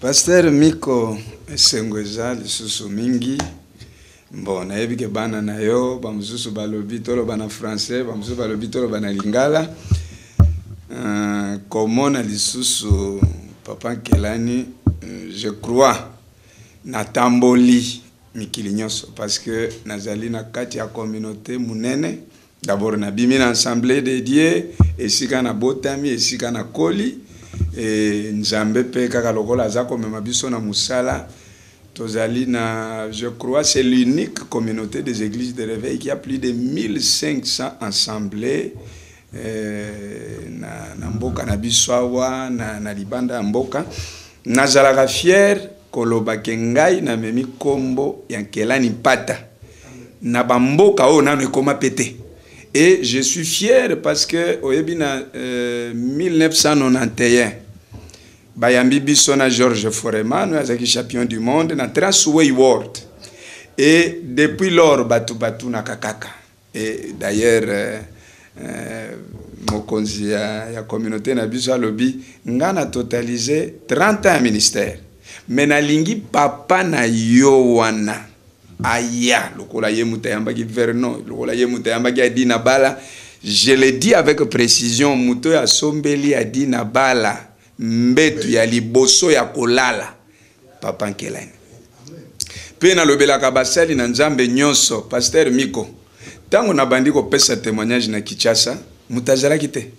Pasteur Miko esengweza lisusu mingi. Bon, nayebi ke bana na yo, bamususu balobi tolo bana français, bamususu balobi tolo bana lingala. Komona lisusu papa Kelani, je crois na tamboli mikili nyonso parce que nazali na kati ya communauté munene. D'abord na bimi na assemblée dédiée, esika na botami, esika na koli. Et Nzambe pe kaka lokola zako mema biso na musala tozali na, je crois c'est l'unique communauté des églises de réveil qui a plus de 1500 assemblées na mboka na biswawa na libanda mboka nazalaka fier koloba kengai na memi kombo ya Kelani pata na bamboka o nano ekoma pété. Et je suis fier parce que au 1991, Bayambi Bissona George Foreman, nous champion du monde, na Transway World. Et depuis lors, batu na kakaka. Et d'ailleurs, mokonzi ya communauté na biso lobby, ngana totalisé 30 ans ministère. Mais na lingi papa na yo wana. Aya, lokola ye mutayamba ki verno, lokola ye mutayamba ki adina bala. Je le dis avec précision, muto ya sombeli adina bala, mbetu ya liboso ya kolala, papa Kelani. Pe na lobela kabasali na Nzambe nyonso, Pasteur Miko. Tango na bandiko pesa témoignage na Kinshasa, mutazala kite.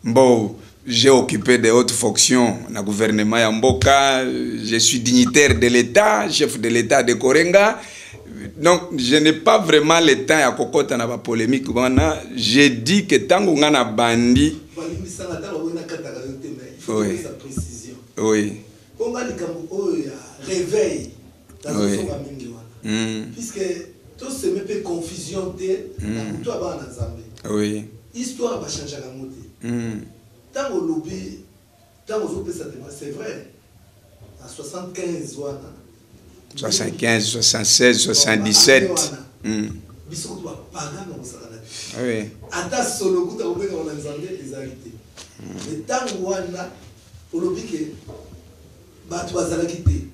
Mbo, j'ai occupé de hautes fonctions dans le gouvernement ya mboka, je suis dignitaire de l'État, chef de l'État de Korenga. Donc, je n'ai pas vraiment le temps à kokota na ba polémique. J'ai dit que tango ngana bandi. Oui. Oui. Réveil. Puisque tout se met confusion de toi oui. Histoire va changer la moitié. Tant au lobby, c'est vrai. À 75, 75, 76, 77. Oui. Ata solo kuta obeka on a les arrêtés. Mais tant wana au lobby que batu bazalakité.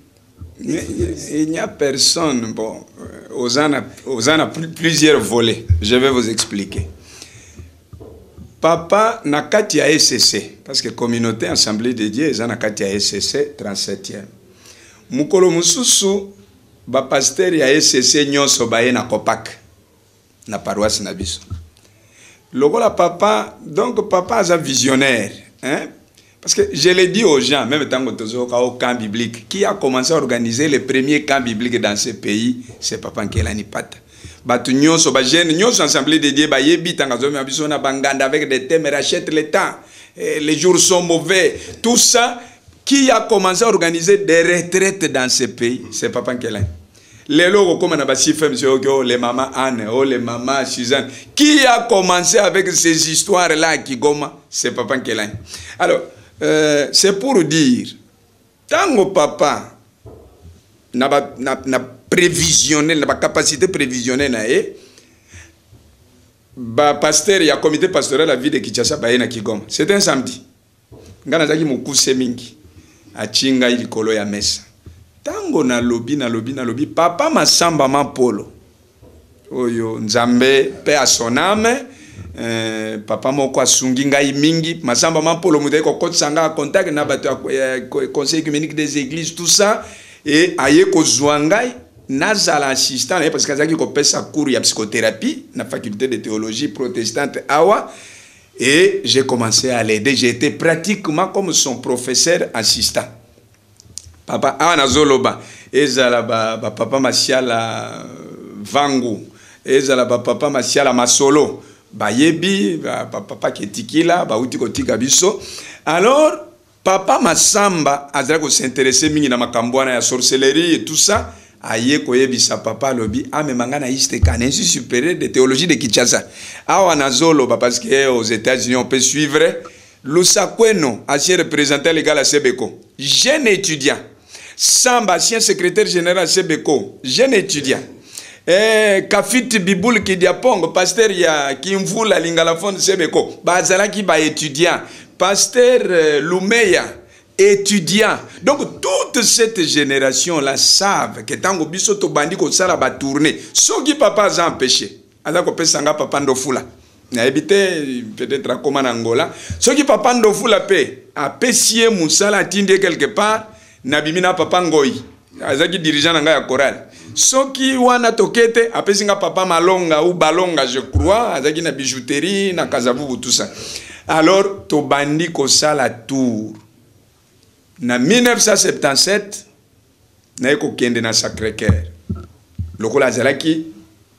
Il n'y a personne. Bon, Ozana plusieurs volets. Je vais vous expliquer. Papa na kati ya SCC parce que communauté assemblée dédiée eza na kati ya SCC 37e. Mukolo mususu ba pasteur ya SCC nyonso baye na Kopak na paroisse na biso. Lokola papa, donc papa est un visionnaire, hein? Parce que je l'ai dit aux gens, même tant que au camp biblique, qui a commencé à organiser le premier camp biblique dans ce pays, c'est papa Kelani Pata. Batu nyonso ba jeune nyonso assemblée dédiée ba yebi tanga zo biso na banganda avec des thèmes rachète le temps, les jours sont mauvais, tout ça. Qui a commencé à organiser des retraites dans ce pays, c'est papa Kelani. Les logos comme on a bâti les mamans Anne, les mamans Suzanne. Qui a commencé avec ces histoires là qui gomme, c'est papa Kelani. Alors c'est pour dire, tant papa n'a prévisionné, n'a pas capacité prévisionnelle na ba pasteur ya comité pastoral la vie de Kinshasa ba na Kigoma. C'était un samedi. Ngana zaki mukuse mingi. Achinga ili kolo ya mesa. Tango na lobi papa Masamba Mapolo. Oyo Nzambe pe a son âme. Papa moko asungi ngai mingi Masamba Mapolo mutai ko kotsanga contact na bato conseil communique des églises tout ça et aye ko zwangai nazala assistant parce que azaki ko pesa cours ya psychothérapie na faculté de théologie protestante awa et j'ai commencé à l'aider, j'ai été pratiquement comme son professeur assistant. Papa Anazoloba ezala ba papa Masiala Vangu ezala ba papa Masiala Masolo bayebi papa Ketikila ba uti kotika biso. Alors papa Masamba azala ko s'intéresser mingi na makambwana ya sorcellerie et tout ça. Aye koyebisa papa lobi amemanga na ISTK Institut supérieur de théologie de Kinshasa. Awa nazolo parce que aux États-Unis on peut suivre Lusakweno, ancien représentant légal à Sebeko, jeune étudiant. Samba, ancien secrétaire général à Sebeko, jeune étudiant. Kafit Biboul Kidiapong, pasteur ya Kimvula la Lingala Fond Sebeko, bazala ki ba étudiant. Pasteur Lumeya étudiants. Donc toute cette génération-là savent que tant que biso to bandi ko sala ba tourner, ce qui papa a empêché. Ala ko pesanga papa ndofula. Na habité peut-être comme en Angola. Ce qui papa ndofula pe a pesier musala tinde quelque part na bimina papa ngoi. Azaki dirigeant nanga ya chorale. Ce qui wana tokete a pesinga papa malonga ou balonga je crois, azaki na bijouterie na kazavubu tout ça. Alors to bandi ko sala tour. Na 1977 na eko kende na Sacré-Cœur. Lokola zalaki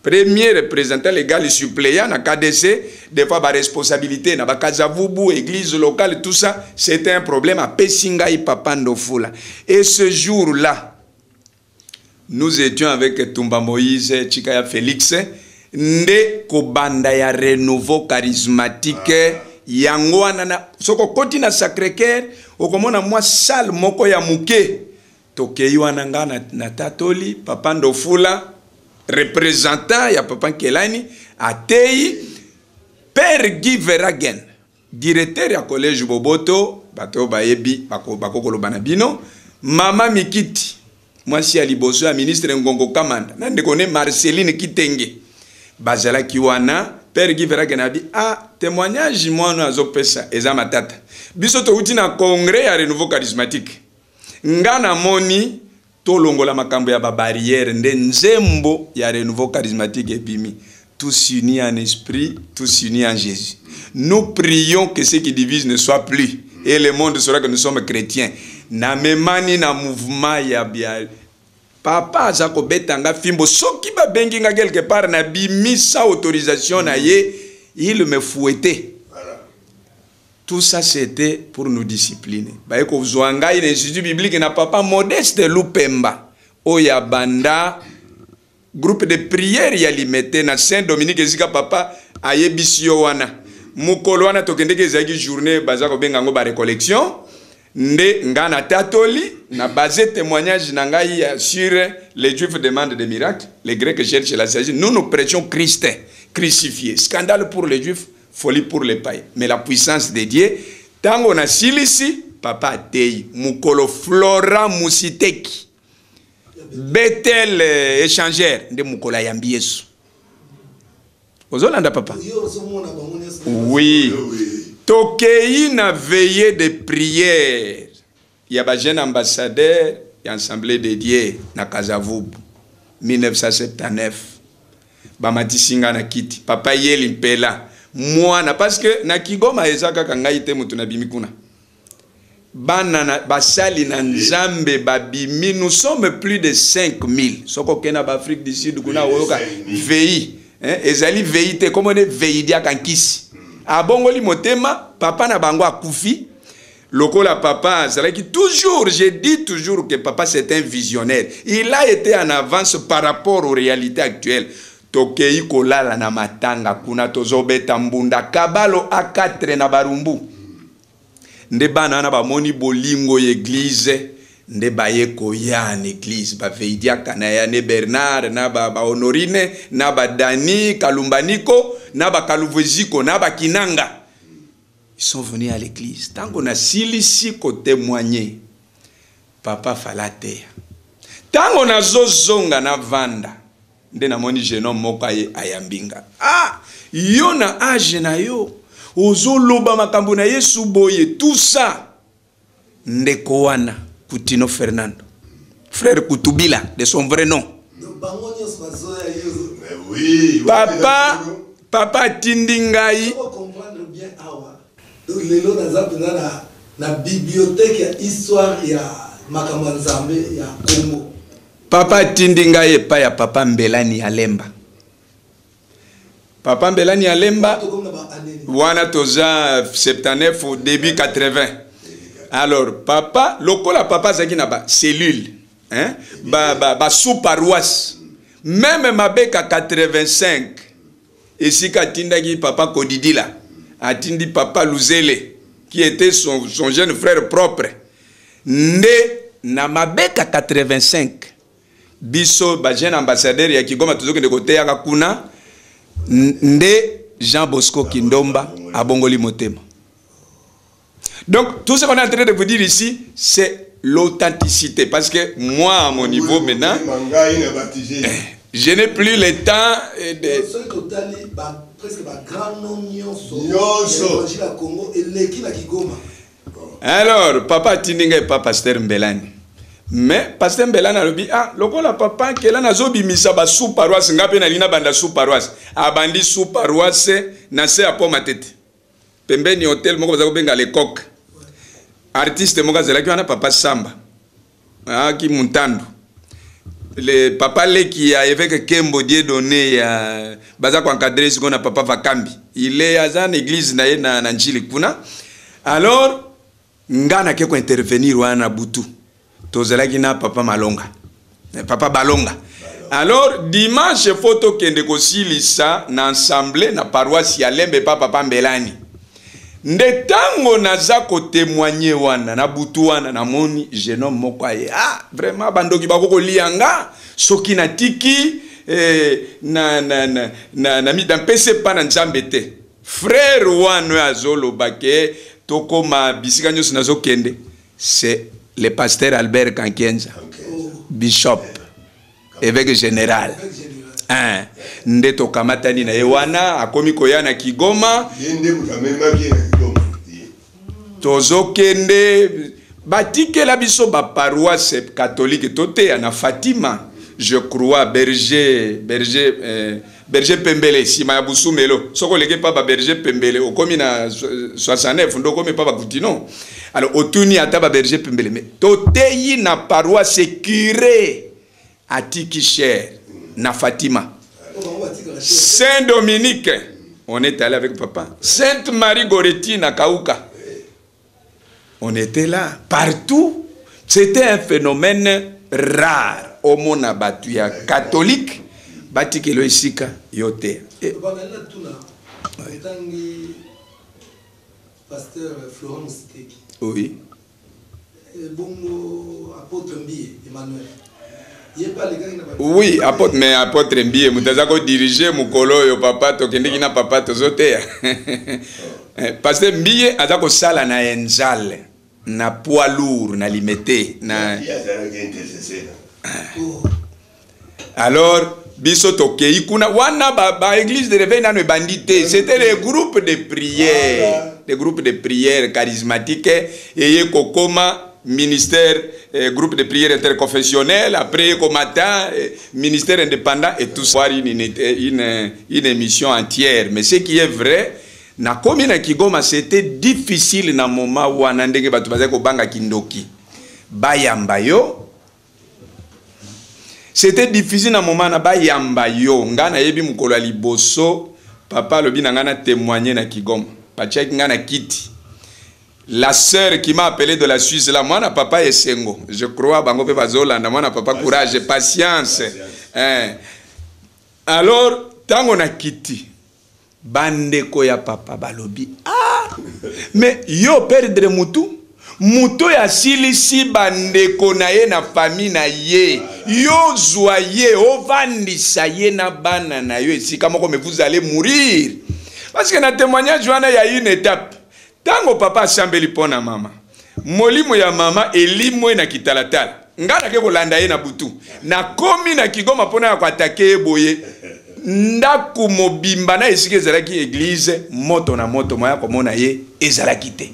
premier représentant légal et suppléant na KDC, des fois ba responsabilité na ba Kazavubu, église locale, tout ça, c'était un problème à Pesinga et Papa Ndofula. Et ce jour-là, nous étions avec Tumba Moïse, Chikaya Félix, nde kobanda ya renouveau charismatique, yango anana, soko koti na Sacré-Cœur, okomona mwa salle moko ya muke, tokei wananga na tatoli, Papa Ndofula, représentant ya Papa Kelani, Atei, Père Guy Verhagen, directeur ya collège Boboto, bato bayebi, bako kolobana bino, Mama Mikiti, moi si aliboso ya ministre Ngongo Kamanda, nande kone Marceline Kitenge, bazala kiwana, Père Guy Verhagen abi, témoignage moi azo pesa, eza matata. Biso to uti na congrès ya renouveau charismatique. Ngana moni, tolongola makambo ya ba barrière nde nzembo ya renouveau charismatique epimi. Tous unis en esprit, tous unis en Jésus. Nous prions que ce qui divise ne soit plus. Et le monde saura que nous sommes chrétiens. Na memani na mouvement ya bia. Papa zako betanga fimbo soki ba benginga quelque part na bimisa autorisation na ye, il me fouettait. Tout ça c'était pour nous discipliner. Ba eko zwanga une institut biblique na papa Modeste Lupemba. Oya banda groupe de prière ya limité na Saint-Dominique ezika papa ayebisio wana. Mukolo wana tokendeke ezaki journée bazako bengango ba récollection. Nde ngana tatoli na basé témoignage na ngai sur les juifs demandent des miracles, les grecs cherchent la sagesse. Nous prêchons Christ crucifié. Scandale pour les juifs, folie pour les païens. Mais la puissance de Dieu, tango na silisi, papa tei, mukolo Flora Musiteki, Bethel échangère, de mukola yambi Yesu. Ozolanda papa? Oui. Tokei na veillée de prière. Il y a un jeune ambassadeur et assemblée de Dieu na Kazavubu 1979. Bamati singa na kiti. Papa yeli mpela. Mwana parce que na Kigoma ezaka kangai te mutu na bimikuna. Bana na basali na nzambe babimi, nous sommes plus de 5000. Soko kena ba Afrique du Sud kuna oyoka veille. Ezali veille comme on est veille dia kankisi. Abongoli motema, papa na bango akufi. Lokola papa, c'est qui toujours, je dis toujours que papa c'est un visionnaire. Il a été en avance par rapport aux réalités actuelles. Tokei kolala na matanga kuna tozobeta mbunda kabalo A4 na barumbu. Nde bana na ba moni bolingo église, nde baye koya en église, ba veidia kana ya ne Bernard na ba Honorine, na ba Dani Kalumbaniko, na ba Kaluvuziko, na ba Kinanga. Ils sont venus à l'église. Tant qu'on a silisi ko témoigner, papa falate. Tant qu'on a zozonga na vanda, nde na moni jeune homme moko ayambinga. Yo na age na yo, ozoloba makambo na Yesu boye, tout ça. Ndeko wana, Kutino Fernando. Frère Kutubila, de son vrai nom. Papa Tindingai. Donc les lots na bibliothèque ya histoire ya Makamanzambe ya Congo. Papa Tindingai pa ya papa Mbelani Alemba. Papa Mbelani Alemba wana toza 79 au début 80. Alors papa lokola papa zaki na ba cellule hein ba sous paroisse même mabeka 85 et si katindaki papa Kodidila atindi papa Luzele qui était son jeune frère propre né na mabeka 85 biso ba jeune ambassadeur ya Kigoma tuzoke de côté ya kuna nde Jean Bosco Kindomba abongoli motema. Donc, tout ce qu'on est en train de vous dire ici, c'est l'authenticité. Parce que moi, à mon niveau maintenant, je n'ai plus le temps de... Alors, papa Tindinga et pas pasteur Mbelani. Mais pasteur Mbelani a dit, ah, lokola papa kela nazo bimisa ba sous paroisse ngape na lina banda sous paroisse. Abandi sous paroisse na se apo matete. Pembeni hotel moko bazako benga le coq. Artiste moko zelaki wana papa Samba. Ah ki Muntandu. Le papa le qui a avec Kembo Dieu donné ya bazako encadrer ce qu'on a papa Vakambi. Il est à une église na njili kuna. Alors ngana ke ko intervenir wana butu. Tozalaki na papa Malonga. Papa Balonga. Alors dimanche photo kende kosilisa na assemblée na paroisse ya Lembe papa Mbelani. Ndetango naza ko témoigner wana na butu wana na moni jeune moko aye. Ah vraiment bandoki bakoko lianga soki na tiki na mi dans PC pa na nzambe te. Frère wana azolo bake tokoma bisika nyoso nazo kende. C'est le pasteur Albert Kankienza, bishop, évêque général. Ndeto kamatani na ewana akomi koya na Kigoma. Tozo kende batike la biso ba paroisse catholique tote na Fatima, je crois berger Pembele sima ya Busumelo. Soko leke pa ba berger Pembele okomi na 69 ndo komi pa ba Kutino. Alors, Otuni ataba berger Pembele. Mais toteyi na paroisse curé à Tikicher, na Fatima. Saint-Dominique, on est allé avec papa. Sainte-Marie-Goretti na Kauka. On était là, partout. C'était un phénomène rare. Homo na batuya catholique, batikelo isika yote. Pasteur Florent Steki. Oui. Bongo apôtre Mbié, Emmanuel. Oui, apôtre, mais apôtre Mbié, mutazako diriger mukolo yo papa tokendeki na papa tozotea. Pasteur Mbié azako sala na enzale, na poids lourd, na limité, na. Alors biso tokei kuna wana ba église de réveil na bandité, c'était les groupes de prière. Des groupes de prière charismatiques et kokoma ministère groupe de prière interconfessionnel après comata ministère indépendant et tout ça une émission entière. Mais ce qui est vrai na komi na Kigoma c'était difficile na moment wana ndenge batu bazako banga kindoki bayamba yo. C'était difficile na moment na bayamba yo ngana yebi mukolo liboso papa lobi na ngana témoigner na Kigoma. La sœur qui m'a appelé de la Suisse, là, moi, papa est sengo. Je crois, bango pe bazolanda, moi, papa courage, patience. Alors, tango na kiti, bandeko ya papa balobi. Ah, mais yo perdre mutu, mutu ya silisi bandeko na ye na famille na ye. Yo zoye, ovandisa ye na bana na yo. Si comme vous allez mourir. Parce que dans le témoignage, il y a une étape. Tango papa sambeli pona mama. Molimo ya mama elimo na kitalatala. Ngana ke kolanda ye na butu. Na komi na Kigoma pona ya kwatake boye. Ndaku mobimba na esike ezalaki église moto na moto moya komona ye ezalaki te.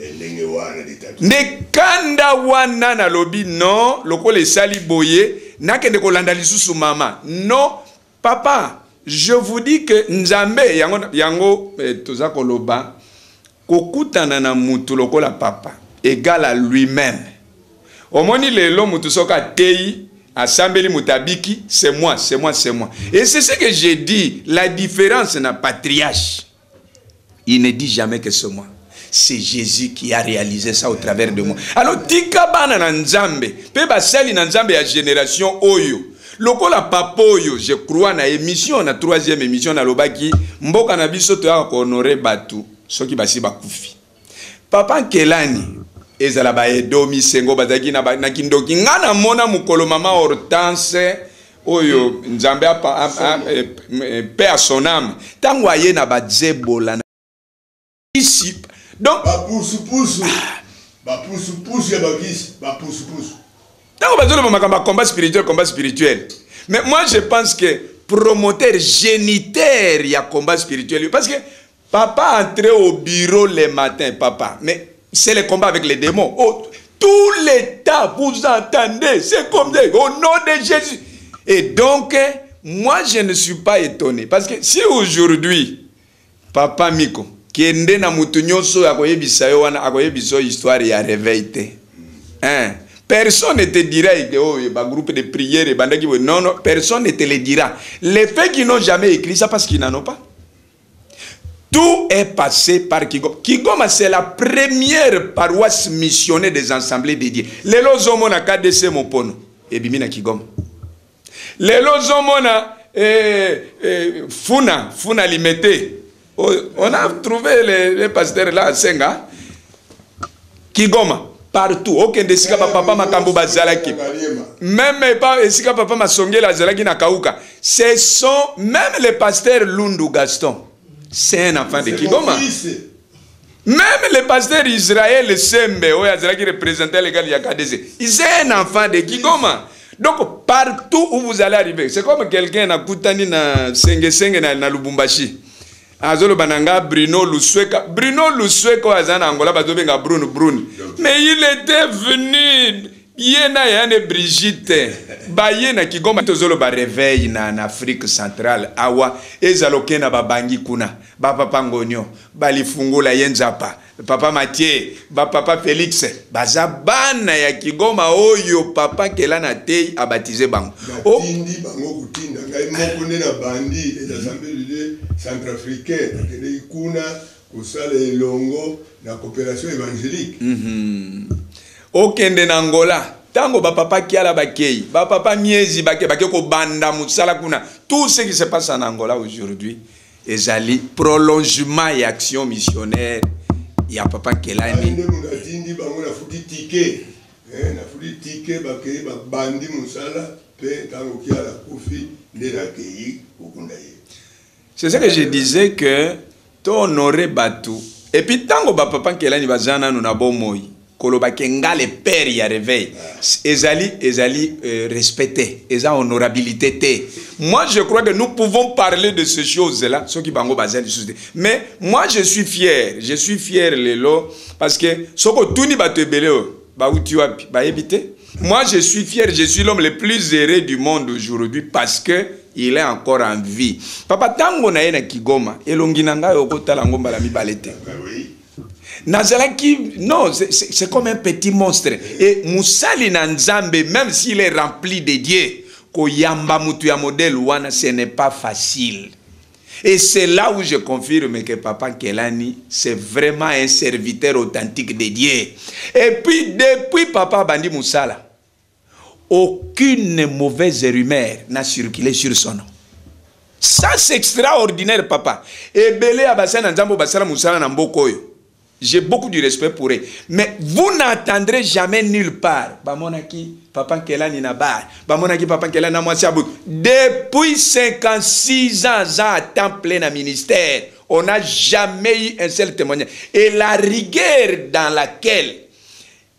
Ndekanda wana na lobi non lokola esali boye nakende kolanda lisusu mama. Non papa. Je vous dis que Nzambe yango toza koloba kokutana na mutu lokola papa égal à lui-même. Omoni lelo mutu soka tei asambeli mutabiki c'est moi. Et c'est ce que j'ai dit, la différence na patriarche. Il ne dit jamais que c'est moi. C'est Jésus qui a réalisé ça au travers de moi. Alors tika bana na Nzambe, pe basali na Nzambe ya génération oyo. Lokola papoyo, je crois na émission, na troisième émission na lobaki, mboka na biso to ya honorer batu, soki basi bakufi. Papa Kelani ezala ba edomi sengo bazaki na kindoki ngana mona mukolo mama Hortense oyo Nzambe paix à son âme. Tango aye na bazebola na ici. Donc Combat spirituel. Mais moi, je pense que promoteur géniteur, il y a combat spirituel. Parce que papa entrait au bureau le matin, papa. Mais c'est le combat avec les démons. Oh, tout l'état, vous entendez, c'est comme ça, au nom de Jésus. Et donc, moi, je ne suis pas étonné. Parce que si aujourd'hui, papa Miko, qui est né dans Moutounyoso, a biso histoire, il y a réveillé. Hein? Personne ne te dira que oh, il y a un groupe de prières. Non, non, personne ne te le dira. Les faits qui n'ont jamais écrit ça parce qu'ils n'en ont pas. Tout est passé par Kigoma. Kigoma, c'est la première paroisse missionnaire des assemblées dédiées. Les lozomon na KDC Mopono. Et bimina Kigoma. Les lozomon na Funa Limete. On a trouvé les pasteurs là à Senga. Kigoma. Partout. Aucun de sika papa makambo bazalaki. Même pas sika papa masongela zalaki na kauka. Ce sont même les pasteurs Lundu Gaston. C'est un enfant de Kigoma. Même les pasteurs Israël Sembe, qui représentait les gars de Yakadeze, c'est un enfant de Kigoma. Donc partout où vous allez arriver, c'est comme quelqu'un na kutani na senge na Lubumbashi. Azolo bananga Bruno Lusweka azana Angola bazobenga Bruno. Mais il était venu Yena yane Brigitte Bayena Kigoma tozolo ba réveil na Afrique centrale awa ezaloke na babangi kuna ba papa Ngonyo balifungola yenzapa papa Mathieu ba papa Félix bazabana ya Kigoma oyo papa Kelana tei abatize bango tindi bango kutinda ngai moko na bandi et assemblée centrafricaine kede kuna kusala elongo na coopération évangélique. Okende na Angola tango ba papa kiala bakei ba papa miezi bake ko banda musala kuna tout ce qui se passe en Angola aujourd'hui ezali prolongement et action missionnaire ya papa Kelani ndindi bango na futi ticket na futi ticket bakei ba bandi musala pe tango kiala kofi ndela kei okunda ye. C'est ça que je disais que to honorer batu et puis tango ba papa Kelani bazana no na bomoi koloba kenga le père ya réveil ezali respecté eza honorabilité té. Moi je crois que nous pouvons parler de ces choses là ceux qui bango bazali mais moi je suis fier lelo parce que soko tuni batebele ba uti wapi ba ebité. Moi je suis fier, je suis l'homme le plus heureux du monde aujourd'hui parce que il est encore en vie. Papa tango na yena Kigoma elongi nanga yokotala ngomba la mibalete. Nazalaki, non, c'est comme un petit monstre. Et Moussali Nanzambe, même s'il est rempli de Dieu, Koyamba Mutuya modèle Wana, ce n'est pas facile. Et c'est là où je confirme que Papa Kelani, c'est vraiment un serviteur authentique de Dieu. Et puis, depuis Papa Bandi Moussala, aucune mauvaise rumeur n'a circulé sur son nom. Ça, c'est extraordinaire, Papa. Et Belé Abasana Nzambo Basala Moussala Nambokoyo. J'ai beaucoup de respect pour eux. Mais vous n'entendrez jamais nulle part. Bamonaki, Papa Kelani Nabar. Bamonaki, Papa Kelani Namwasiabou. Depuis 56 ans, à temps plein à ministère, on n'a jamais eu un seul témoignage. Et la rigueur dans laquelle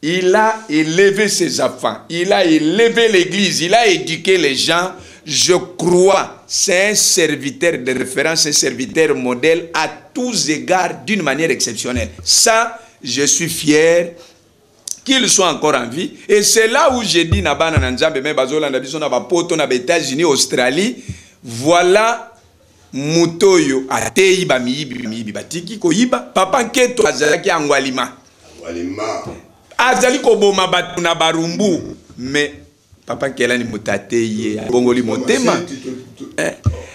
il a élevé ses enfants, il a élevé l'église, il a éduqué les gens, je crois, c'est un serviteur de référence, un serviteur modèle à tous égards d'une manière exceptionnelle. Ça, je suis fier qu'il soit encore en vie. Et c'est là où j'ai dit, Nabana Nanzambe, mais Bazola Nabiso, Nabapoto, Naba États-Unis, Australie, voilà, Mutoyo, Atei, Bamibi, Batiki, Koyiba, Papa Keto, Azalaki, Angwalima. Azali Koboma, Batuna Barumbu, mais Papa Kelani Mutateye, Bongoli Motema.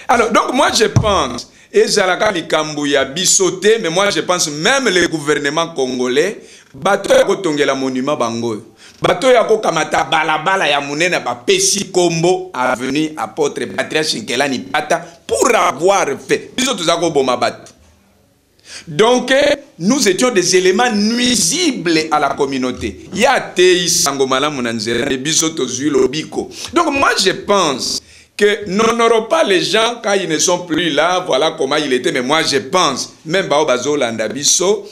Alors, donc moi je pense, et Zalaka Likambouya bisoté, mais moi je pense même le gouvernement congolais, bato ya kotongela monument bango. Bato ya kokamata balabala ya munena ba pesi kombo avenue apôtre Patriarche Kelani Pata pour avoir fait. Bisoto zako boma bato. Donc, nous étions des éléments nuisibles à la communauté. Donc, moi, je pense que nous n'aurons pas les gens quand ils ne sont plus là. Voilà comment il était. Mais moi, je pense, même Bao Bazo Landabiso,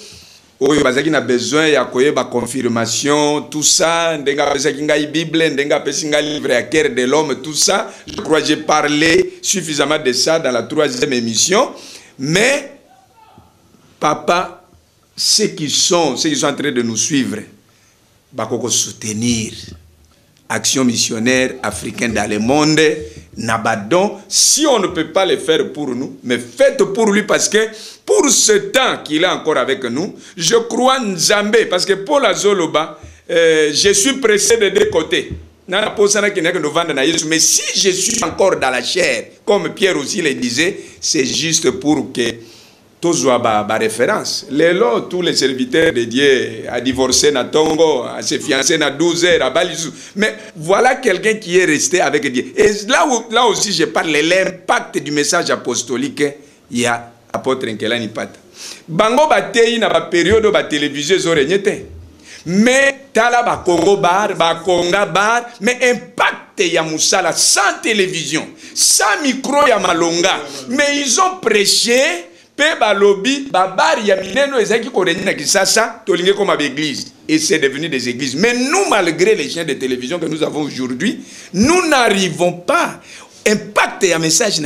oyo bazaki na besoin ya koyeba confirmation tout ça ndenga pesaki ngai bible ndenga pesi ngai livre ya cœur de l'homme tout ça. Je crois que j'ai parlé suffisamment de ça dans la 3e émission. Mais papa, ceux qui sont en train de nous suivre, bakoko soutenir action missionnaire africaine dans le monde. Nabadon, si on ne peut pas le faire pour nous, mais faites pour lui, parce que pour ce temps qu'il est encore avec nous, je crois Nzambé, parce que Paul Azoloba, je suis pressé de deux côtés. Mais si je suis encore dans la chair, comme Pierre aussi le disait, c'est juste pour que tous soient référence. Lélo, tous les serviteurs de Dieu a divorcé na Tongo, a se fiancé na 12 heures à Balisou. Mais voilà quelqu'un qui est resté avec Dieu. Et là aussi, je parle de l'impact du message apostolique. Il y a apôtre Nkelani Pata. Bango batei na ba période ba télévision zorenyete. Mais tala ba Congo bar, ba Conga bar, mais impact ya musala sans télévision, sans micro ya malonga. Mais ils ont prêché. Et c'est devenu des églises. Mais nous, malgré les chaînes de télévision que nous avons aujourd'hui, nous n'arrivons pas à impacter un message.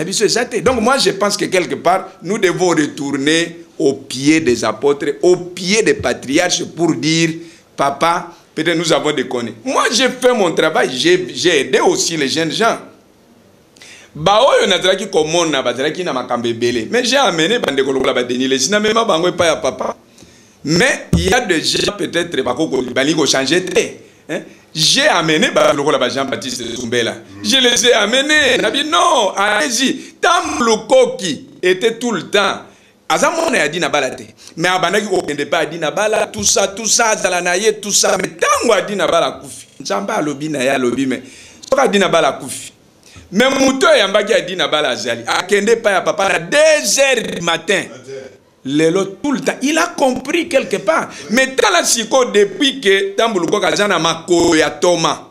Donc moi, je pense que quelque part, nous devons retourner au pied des apôtres, au pied des patriarches pour dire, papa, peut-être nous avons déconné. Moi, j'ai fait mon travail, j'ai aidé aussi les jeunes gens. Baoyo nazalaki komona bazalaki na makambe belé, mais j'ai amené bande kolokola badeni les sina même bango pa ya papa. Mais il y a des gens peut-être bakoko bali ko changer hein. J'ai amené ba kolokola ba Jean-Baptiste Zumbela. Je les ai amenés, nabi non, allez-y. Tamlukoki était tout le temps azamone a dit na balate. Mais abanaki ko kende pas dit na bala tout ça zalanaye tout ça mais tango a dit na bala kufi. Nzamba lobi na ya lobi mais soka dit na bala kufi. Mais Mouto Yambaki a dit na bala azali. A kende pa ya papa à 2 heures du matin. Lelo tout le temps. Il a compris quelque part. Mais dans la siko depuis que Tambuluko Kazana Mako ya Thomas.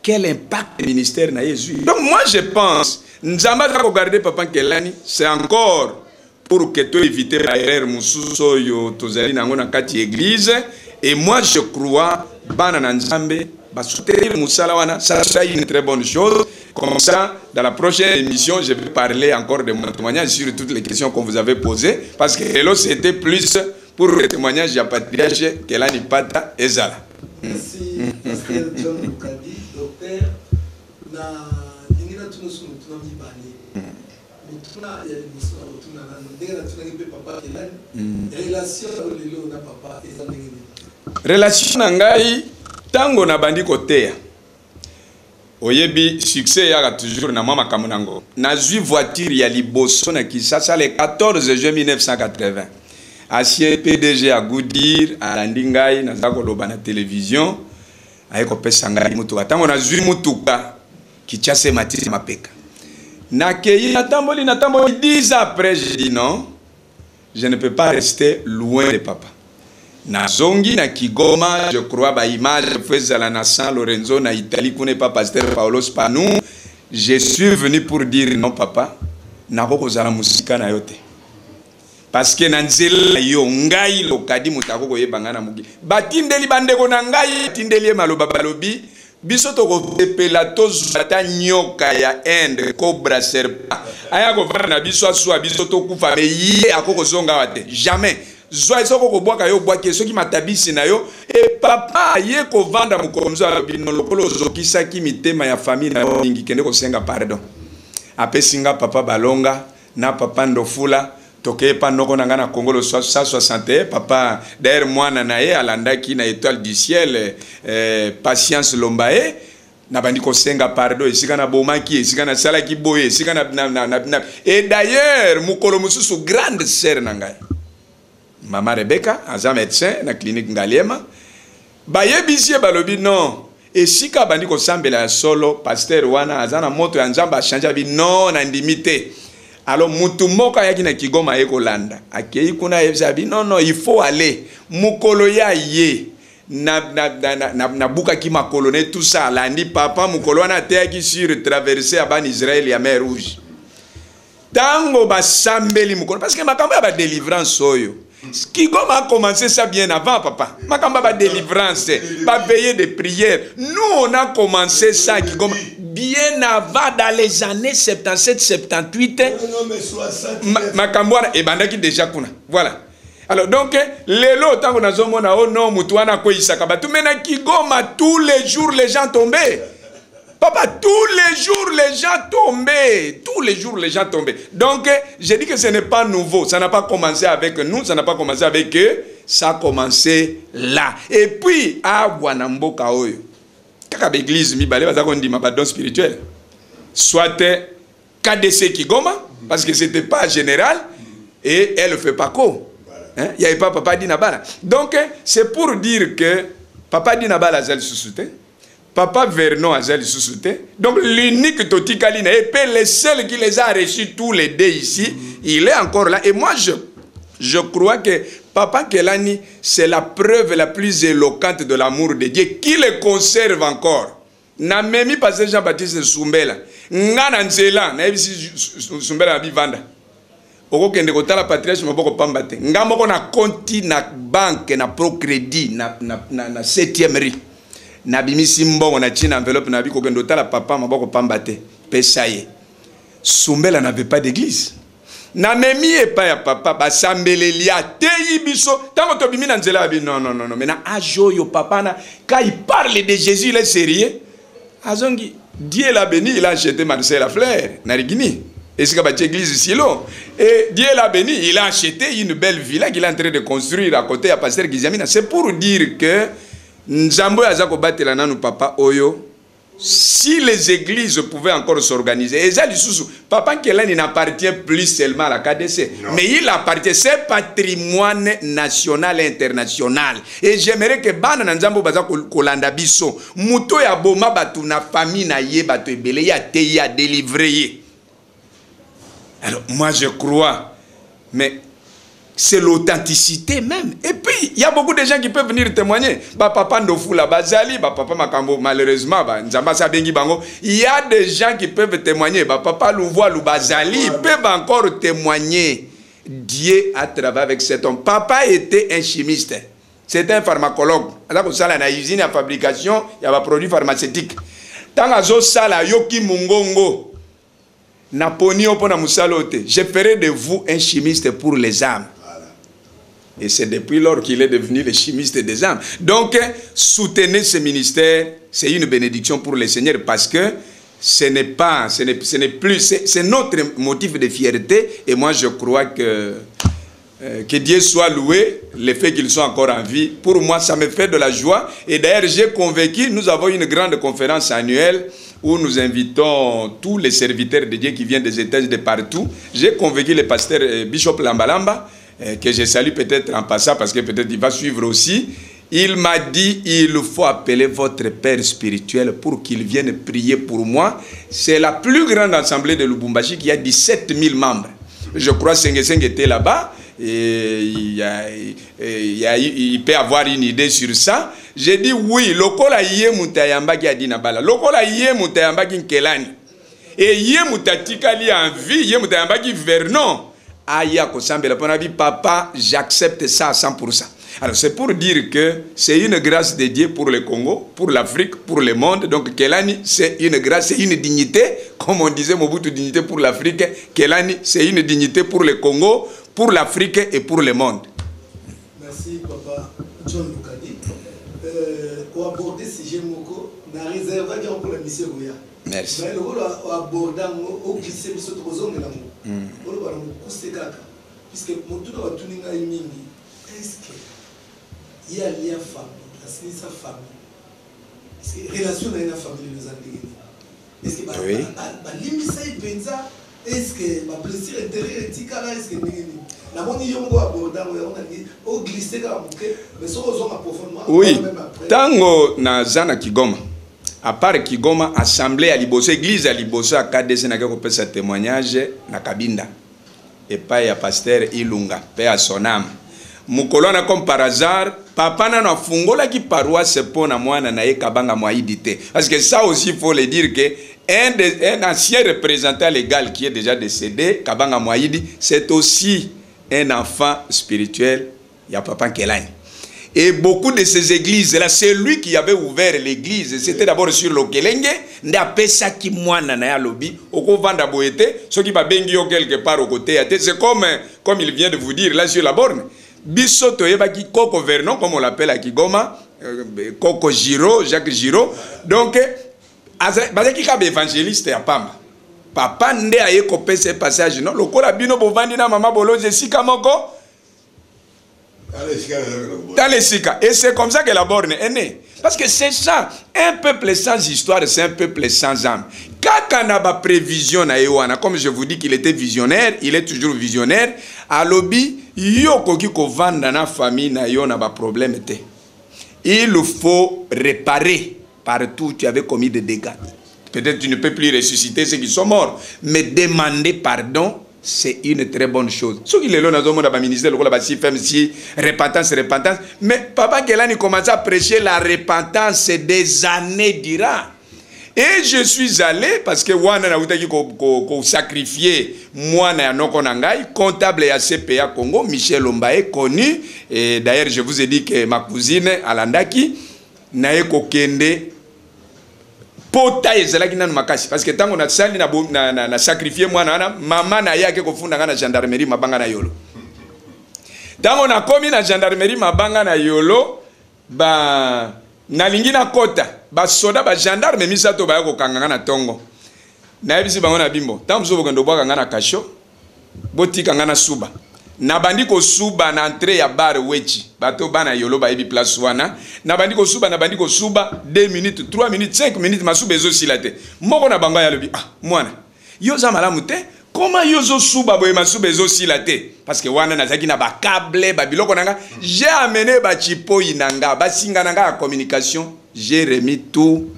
Quel impact le ministère n'a eu. Donc moi je pense, Nzamba za regarder papa Kelani, c'est encore pour que tu évites la erreur mususo yo tozali nango na kati église. Et moi je crois bana na Nzambe ba soutenir musala ça c'est une très bonne chose. Comme ça, dans la prochaine émission, je vais parler encore de mon témoignage sur toutes les questions qu'on vous avait posées. Parce que là, c'était plus pour le témoignage du patriarche Kelani Pata et Zala. Merci, Pasteur John Mukadi, docteur. Na lingina tunusu mutuna mibani. Mutuna ya l'émission mutuna na ndenge na tunangi pe papa Kelani. Relation na lelo na papa ezandenge. Relation na ngai tango na bandi kotea. Oyebi succès yaka toujours na mama kamunango. Na zui voiture ya liboso na Kisasa le 14 juin 1980. Ancien PDG à Goodyear à Landingai na zako loba na télévision ayeko pesa ngai mutuka. Tango na zui mutuka Kichase Matisi Mapeka. Na keyi na tamboli 10 ans après je dis non. Je ne peux pas rester loin de papa. Na zongi na Kigoma, je crois ba image faisala na San Lorenzo na Italie kune pas pasteur Paulo Spanou. Je suis venu pour dire non papa, na koko zala musika na yote. Parce que na nzela yo ngai lokadi mutako ko yebanga na mugi. Batindeli bandeko na ngai tindeli maloba balobi biso to ko pela toz bata nyoka ya Inde cobra serpent. Aya ko vana na biso aswa biso to kufa me ye akoko zonga wate. Jamais. Zoa soko ko boka yo boake soki matabisi na yo et papa ye ko vanda mukomzo bino lokolo zokisa ki mitema ya famille na yo ningi kende ko senga pardon apesinga papa balonga na papa ndofula toke pa noko nanga na Congo le 61 papa d'ailleurs mwana na ye alandaki na étoile du ciel patience lombae na bandi ko senga pardon esika na bomaki esika na salaki boye esika na et d'ailleurs mukolo mususu grande sœur na ngai Maman Rebecca, aza médecin na clinique Ngaliema. Bayebisie balobi non. Et si ka bandi ko sambela solo pasteur wana aza na moto ya Nzamba chanja bi non na ndimité. Alors mutu moko yaki na Kigoma eko landa. Akei kuna yezabi non il faut aller. Mukolo ya ye na buka ki makolone tout ça landi papa mukolo wana te ki sur traverser aban Israël ya mer rouge. Tango ba sambeli mukolo parce que makambo ya ba délivrance oyo. Kigoma a commencé ça bien avant, papa. Makamba ba délivrance, ba veiller de prière. Nous, on a commencé ça à Kigoma bien avant, dans les années 77, 78. Non, mais 60. Makambouana, et bandaki déjà kuna. Voilà. Alors, donc, les lots, tant qu'on a zomona, oh non, Moutouana, quoi, Isakaba. Tout maintenant, Kigoma, tous les jours, les gens tombaient. Papa, tous les jours, les gens tombaient. Tous les jours, les gens tombaient. Donc, j'ai dit que ce n'est pas nouveau. Ça n'a pas commencé avec nous, ça n'a pas commencé avec eux. Ça a commencé là. Et puis, à Wanamboka Oyo. Kaka l'église, mi balé, on dit ma badon spirituel. Soit KDC Kigoma, parce que ce n'était pas général, et elle ne fait pas quoi. Il n'y avait pas Papa Dinabala. Donc, c'est pour dire que Papa Dinabala a zèle sous-soutien. Papa Vernon a zèle sous-soutien. Donc, l'unique Toti Kalina, et puis le seul qui les a reçus tous les deux ici, il est encore là. Et moi, je crois que Papa Kelani, c'est la preuve la plus éloquente de l'amour de Dieu, qui le conserve encore. Na memi pasteur Jean-Baptiste Soumbela. Ngana nzela, na ebisi Soumbela bivanda. Oko kende kotala patriarche maboko pambate. Ngamoko na konti na banque na Procrédit na 7e rue. Na bimisi mbongo na china enveloppe na biko kende kotala papa maboko pambate. Pesaye. Soumbela n'avait pas d'église. Na memi e pa ya papa ba sambeleli ateyi biso tango to bimi na nzela abi non mais na ajoyo papa na quand il parle de Jésus il est sérieux azongi Dieu l'a béni, il a acheté Marcel Lafleur na Rigini. Et c'est que l'église ici là. Et Dieu l'a béni, il a acheté une belle villa qu'il est en train de construire à côté à pasteur Gizamina. C'est pour dire que Nzambo Azako batela nanu papa Oyo. Si les églises pouvaient encore s'organiser, et ça, Papa Kelani n'appartient plus seulement à la KDC, non. Mais il appartient, c'est patrimoine national et international. Et j'aimerais que Bana Nzambo Baza Kolanda Biso, Muto ya Boma Batu na famille na ye Batu Ebele, ya te ya délivré. Alors, moi je crois, mais c'est l'authenticité même. Et puis, il y a beaucoup de gens qui peuvent venir témoigner. Papa Ndofula Bazali, Papa Makambo, malheureusement, il y a des gens qui peuvent témoigner. Papa Louvois Loubazali, ils peuvent encore témoigner. Dieu a travaillé avec cet homme. Papa était un chimiste. C'était un pharmacologue. Alors, il y a une usine à fabrication, il y a des produits pharmaceutiques. Tant que ça, Yoki Mungongo, je ferai de vous un chimiste pour les âmes. Et c'est depuis lors qu'il est devenu le chimiste des âmes. Donc, soutenez ce ministère, c'est une bénédiction pour le Seigneur parce que ce n'est plus, c'est notre motif de fierté. Et moi, je crois que Dieu soit loué, le fait qu'ils soient encore en vie. Pour moi, ça me fait de la joie. Et d'ailleurs, j'ai convaincu, nous avons une grande conférence annuelle où nous invitons tous les serviteurs de Dieu qui viennent des États de partout. J'ai convaincu le pasteur Bishop Lambalamba, que je salue peut-être en passant parce que peut-être il va suivre aussi. Il m'a dit, il faut appeler votre père spirituel pour qu'il vienne prier pour moi. C'est la plus grande assemblée de Lubumbashi qui a 17 000 membres. Je crois que Sengeseng était là-bas. Et il peut avoir une idée sur ça. J'ai dit oui, lokola yé mutayamba ki adina bala. Lokola yé mutayamba ki nkelani. Et yé mutatikali en vie, yé mutayamba ki Vernon. Aya kosambela ponabi papa, j'accepte ça à 100%. Alors c'est pour dire que c'est une grâce de Dieu pour le Congo, pour l'Afrique, pour le monde. Donc Kelani, c'est une grâce, c'est une dignité. Comme on disait Mobutu, dignité pour l'Afrique. Kelani, c'est une dignité pour le Congo, pour l'Afrique et pour le monde. Merci Papa John Lukadi. Pour aborder ce sujet, on a réservé pour la mission Goya. Merci. Mais on a abordé au glisser sur le troisième de l'amour. On va nous pousser caca. Puisque mon tour va tourner à une mini. Est-ce qu'il y a lien famille, la sa famille? Est-ce que relation avec la famille nous a dit? Est-ce que la limite ça est-ce que ma blessure intérieure est ticala? Est-ce que la moni yongo aborder on a dit au glisser comme mais ça aux hommes approfondiment. Oui. Tango na zana Kigoma. À part Kigoma, assemblée à Liboso, église à Liboso, à KDC, n'a pas fait témoignage na Kabinda. Et pas ya pasteur Ilunga, paix à son âme. Mukolona comme par hasard, papa n'a fungola qui paroisse pour na moi na kabanga moidité. Parce que ça aussi il faut le dire que un ancien représentant légal qui est déjà décédé, Kabanga Moïdi, c'est aussi un enfant spirituel il y a Papa Kelani. Et beaucoup de ces églises-là, c'est lui qui avait ouvert l'église. C'était d'abord sur le Kelenge. C'est comme il vient de vous dire là sur la borne. Bisoto Ebaki Koko Vernon, comme on l'appelle à Kigoma, Koko Giro, Jacques Giro. Donc, Bazaki Kab évangéliste à Pamba. Papa Nde a écopé ce passage. Non, le Kolabino Bovandina Mama Bolo, Jessica Moko. Et c'est comme ça que la borne est née. Parce que c'est ça. Un peuple sans histoire, c'est un peuple sans âme. Quand on a ma prévision, comme je vous dis qu'il était visionnaire, il est toujours visionnaire. À l'obi, yoko ki ko vanda na famille na yo na ba problème te. Il faut réparer partout où tu avais commis des dégâts. Peut-être tu ne peux plus ressusciter ceux qui sont morts, mais demander pardon, c'est une très bonne chose. Ce qui est là dans le ministère, repentance, repentance. Mais Papa Kelani commence à prêcher la repentance des années durant. Et je suis allé parce que Wana na utaki ko sacrifier moi na noko nangai comptable à CPA Congo Michel Ombaye connu, et d'ailleurs je vous ai dit que ma cousine Alandaki na eko kende pota ezalaki nanu makasi parce que tango na sali na sacrifier moi na mama na yake ko funda na gendarmerie mabanga na yolo. Tango na komi na gendarmerie mabanga na yolo ba na lingina kota ba soda ba gendarme misato ba ko kanganga na tongo. Na yebisi bango na bimbo. Tango zo bokendo bwa kangana kasho botika ngana suba. Na bandiko suba na entrée ya bar wechi bato bana yolo ba yebi place wana na bandiko suba 2 minutes 3 minutes 5 minutes masuba ezo silate moko na bango ya lobi ah mwana yo za malamu te comment yo zo suba boye masuba ezo silate parce que wana nazaki na ba câble ba biloko nanga j'ai amené ba chipo inanga ba singa nanga ya communication j'ai remis tout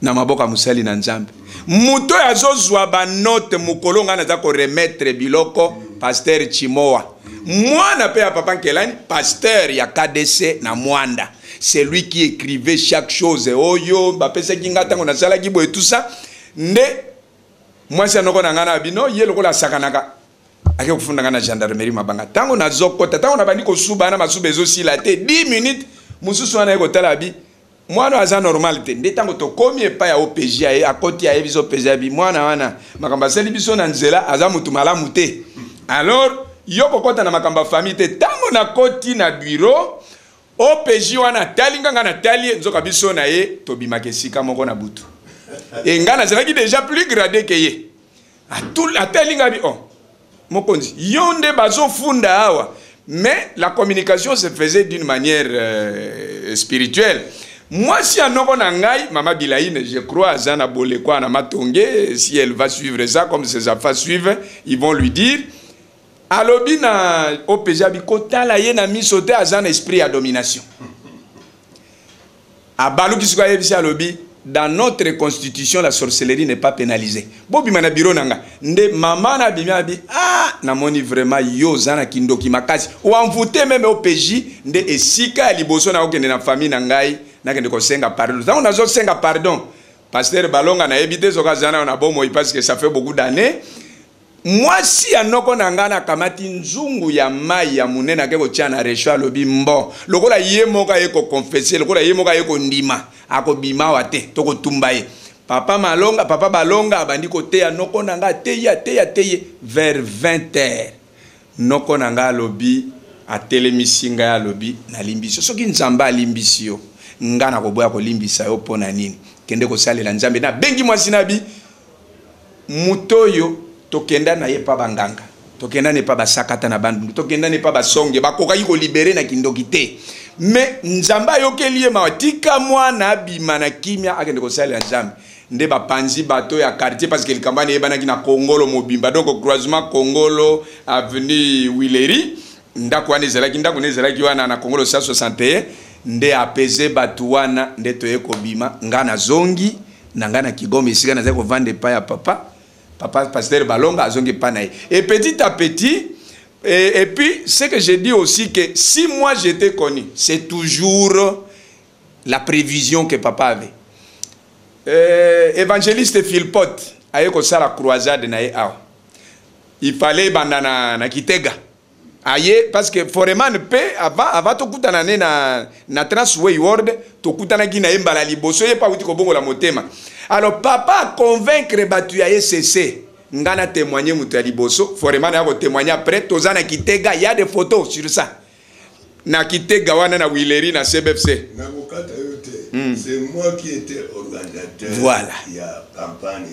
na maboka musali na nzambe muto yazo zwa ba note mukolo nga naza ko remettre biloko pasteur Chimoa. Moi, n'a pas Papa Kelani, pasteur ya KDC na Mwanda. C'est lui qui écrivait chaque chose. Oh yo, bapesa kinga tango na sala kibo et tout ça. Nde, moi c'est noko na ngana bino, ye loko la sakanaka. Ake kufunda ngana gendarmerie mabanga. Tango na zokota, tango na bandi ko suba na masuba ezo silate 10 minutes, mususu wana eko talabi. Moi no aza normalité. Nde tango to komi pa ya OPJ ya akoti ya ebiso OPJ bi mwana wana. Makamba seli biso na nzela aza mutu malamu te. Alors, yoko kota na makamba famille te tango na koti na bureau OPJ wana talinga na tali nzoka biso na ye tobima kesika moko na butu. Et ngana zelaki déjà plus gradé que ye. A talinga bi oh. Mokonzi, yonde bazo funda awa. Mais la communication se faisait d'une manière spirituelle. Moi, si à noko na ngai, Mama Bilaïne, je crois à Zana Bolekwa na Matonge, si elle va suivre ça comme ses affaires suivent, ils vont lui dire alobi na OPJ bikota la ye na misote azan esprit à domination. Abalu kiswa yebisi alobi dans notre constitution la sorcellerie n'est pas pénalisée. Bobi mana biro nanga nde mama na bimi abi ah na moni vraiment yo zana kindoki makasi ou envoûter même OPJ nde esika liboso na okende na famille na ngai na kende ko senga pardon. Ça on a zo senga pardon. Pasteur Balonga na ebité zoka zana on a bon moi parce que ça fait beaucoup d'années. Moi si anoko nangana kamati nzungu ya mai ya munena keko chana resho lobi mbo lokola ye moka yeko confesser lokola ye moka yeko ndima ako bima wate toko tumbaye papa Balonga abandi kote ya noko nanga teye vers 20h noko nanga lobi atelemisinga ya lobi na limbisio soki nzamba limbisio ngana ko boya ko limbisa yo pona nini kende ko salela nzambe na bengi mwasinabi mutoyo tokenda na ye pa banganga tokenda ne pa basakata na bandu tokenda ne pa basonge bakoka ko libérer na kindoki te mais nzamba yokeli ye matika mwana bima na kimia akende ko sala nzambe nde ba panzi bato ya quartier parce que le kambani e banaki na Kongolo mobimba donc au croisement Kongolo avenue Wileri ndako wana ezalaki wana na Kongolo 161 nde apaiser bato wana nde toye ko bima ngana zongi na ngana Kigoma isika na zako vendre pa ya Papa Pasteur Balonga a zongi panaï. Et petit à petit, et puis, ce que j'ai dit aussi, que si moi j'étais connu, c'est toujours la prévision que papa avait. Évangéliste Philpote, a eu la croisade na. Il fallait bandana na Kitega. aye parce que Foreman pe avant to kutana na Transway World to kutana ki na embala liboso ye pa uti ko bongo la motema. Alors papa convaincre batu ya cc ngana témoigner mutu ya liboso Foreman ya ko témoigner après tozana kitega il y a des photos sur ça. Na kitega wana na Wileri na CBFC. Na kokata yote. C'est moi qui étais organisateur. Voilà. Il y a campagne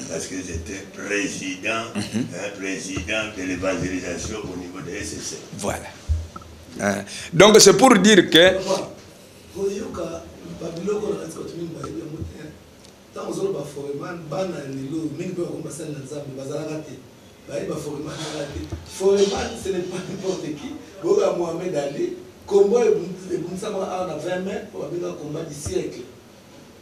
parce que j'étais président de l'évangélisation au niveau de SSC. Voilà. Donc c'est pour dire que Foreman, ce n'est pas n'importe qui. Boga Mohamed Ali, combat et Bounsama a 20 mètres pour un combat du siècle.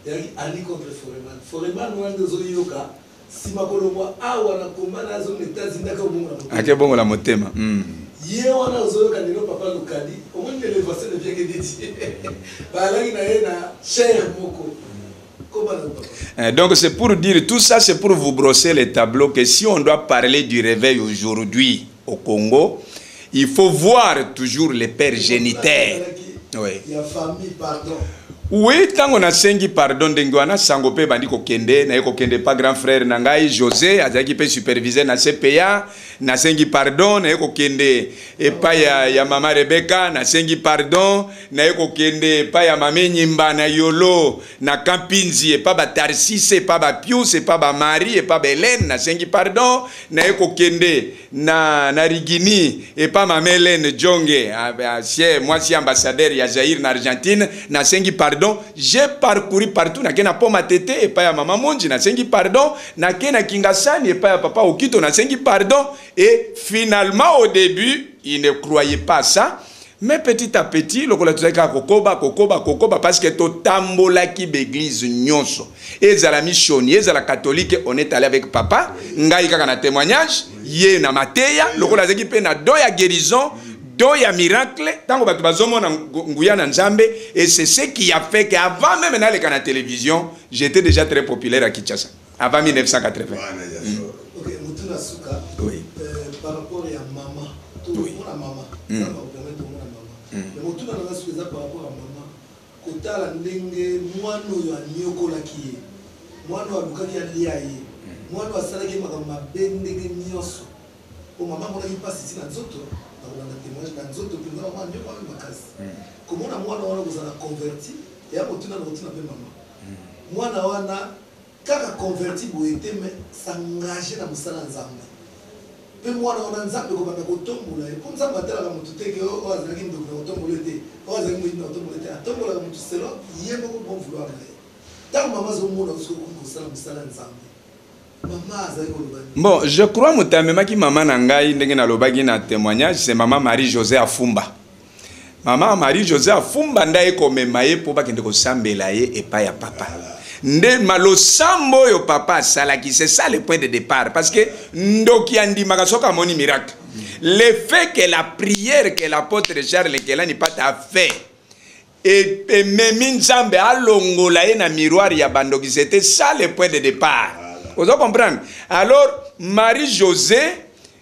Il y a Ali contre Foreman. Foreman, on a des Oyoka. Si ma colombo a ou un combat dans la zone États-Unis, à bon la motema. Hier, on a Oyoka, papa Lukadi. Au moins, l'élévation ne vient que dédié. Par là, il y a un cher Moko. Donc c'est pour dire, tout ça c'est pour vous brosser les tableaux que si on doit parler du réveil aujourd'hui au Congo, il faut voir toujours les pères génitaires. Oui. Il y a famille, pardon. Oui, tant on a sengi pardon d'engwana sangope bandi ko kende na ko kende pas grand frère nangai José azaki pe superviseur na CPA na sengi pardon na ko kende et pas ya mama Rebecca na sengi pardon na ko kende pas ya mame Nyimba na Yolo na Campinzi et pas ba Tarsis et pas ba Pius et pas ba Marie et pas Hélène na sengi pardon na ko kende na Rigini et pas mame Hélène Djonge moi si ambassadeur ya Zaïre na Argentine na sengi pardon. J'ai parcouru partout, na kena poma tete et pas ya maman Monji, na sengi pardon, na kena Kingasani et pas ya papa Okito, na sengi pardon. Et finalement au début, il ne croyait pas ça. Mais petit à petit, le kolatuzaka kokoba, parce que to tambola ki l'église nyonso. Et za la missionnaire, et za la catholique, on est allé avec papa. Ngai kaka na témoignage, yé na mateya, le kolatuzaki pe na doya guérison. Il y a miracle, et c'est ce qui a fait qu'avant même d'aller à la télévision, j'étais déjà très populaire à Kinshasa, avant 1980. Ok, oui. Par rapport à maman, tout le monde a maman, ça va vous permettre tout le monde a maman. Mais tout le monde a par rapport à maman, quand la ndenge, moi nous a nyoko la qui est, moi nous a bukaki a liaye, moi nous a salaki ma bendenge nyoso, au maman on a eu pas ici dans d'autres. Comment on a moi converti et à retourner maman. Moi quand converti pour être mais s'engager dans musala nzambe. Pe moi on a nzambe ko bana ko tombola et comme ça batela ka mutu teke o azaki ndo ko tombola te o azaki ndo tombola te atombola mutu selo yebo ko bon vouloir na. Tant maman zo mona ko sala musala nzambe. Bon, je crois que maman nangai ndenge na lobaki na témoignage, c'est maman Marie-José Afumba. Maman Marie-José Afumba ndaye komemaye po bakende ko sambela ye et pas ya papa. Nde malo sambo yo papa salaki, c'est ça le point de départ parce que ndoki andi makasoka moni miracle. Le fait que la prière que l'apôtre Charles Kelani pata fait et memi nzambe alongola ye na miroir ya bandoki, c'était ça le point de départ. Vous comprenez? Alors, Marie-José,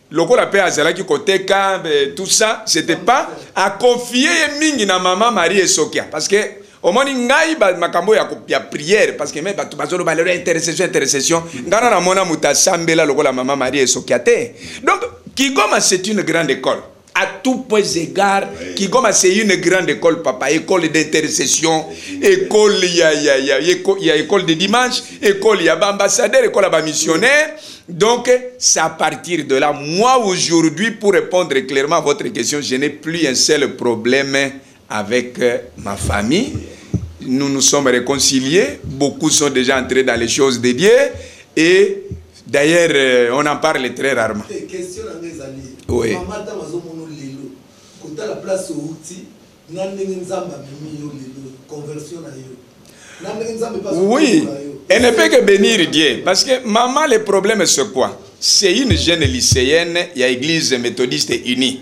le coup la paix à Zala qui koteka, tout ça, c'était pas à confier mingi na maman Marie et Sokia. Parce que, au moins, ngai makambo ya prière, parce que même bazolo balero intercession, ngana na mona muta sambela le coup la maman Marie et Sokia te. Donc, Kigoma c'est une grande école. À tout point égard, Kigoma c'est une grande école, papa, école d'intercession, école, il y a école de dimanche, école, il y a ambassadeur, école, il y a missionnaire. Donc, c'est à partir de là, moi aujourd'hui, pour répondre clairement à votre question, je n'ai plus un seul problème avec ma famille. Nous nous sommes réconciliés, beaucoup sont déjà entrés dans les choses de Dieu, et d'ailleurs, on en parle très rarement. Oui. La place où oui, elle ne peut que bénir Dieu. Parce que maman, le problème c'est quoi? C'est une jeune lycéenne, il y a l'église méthodiste unie.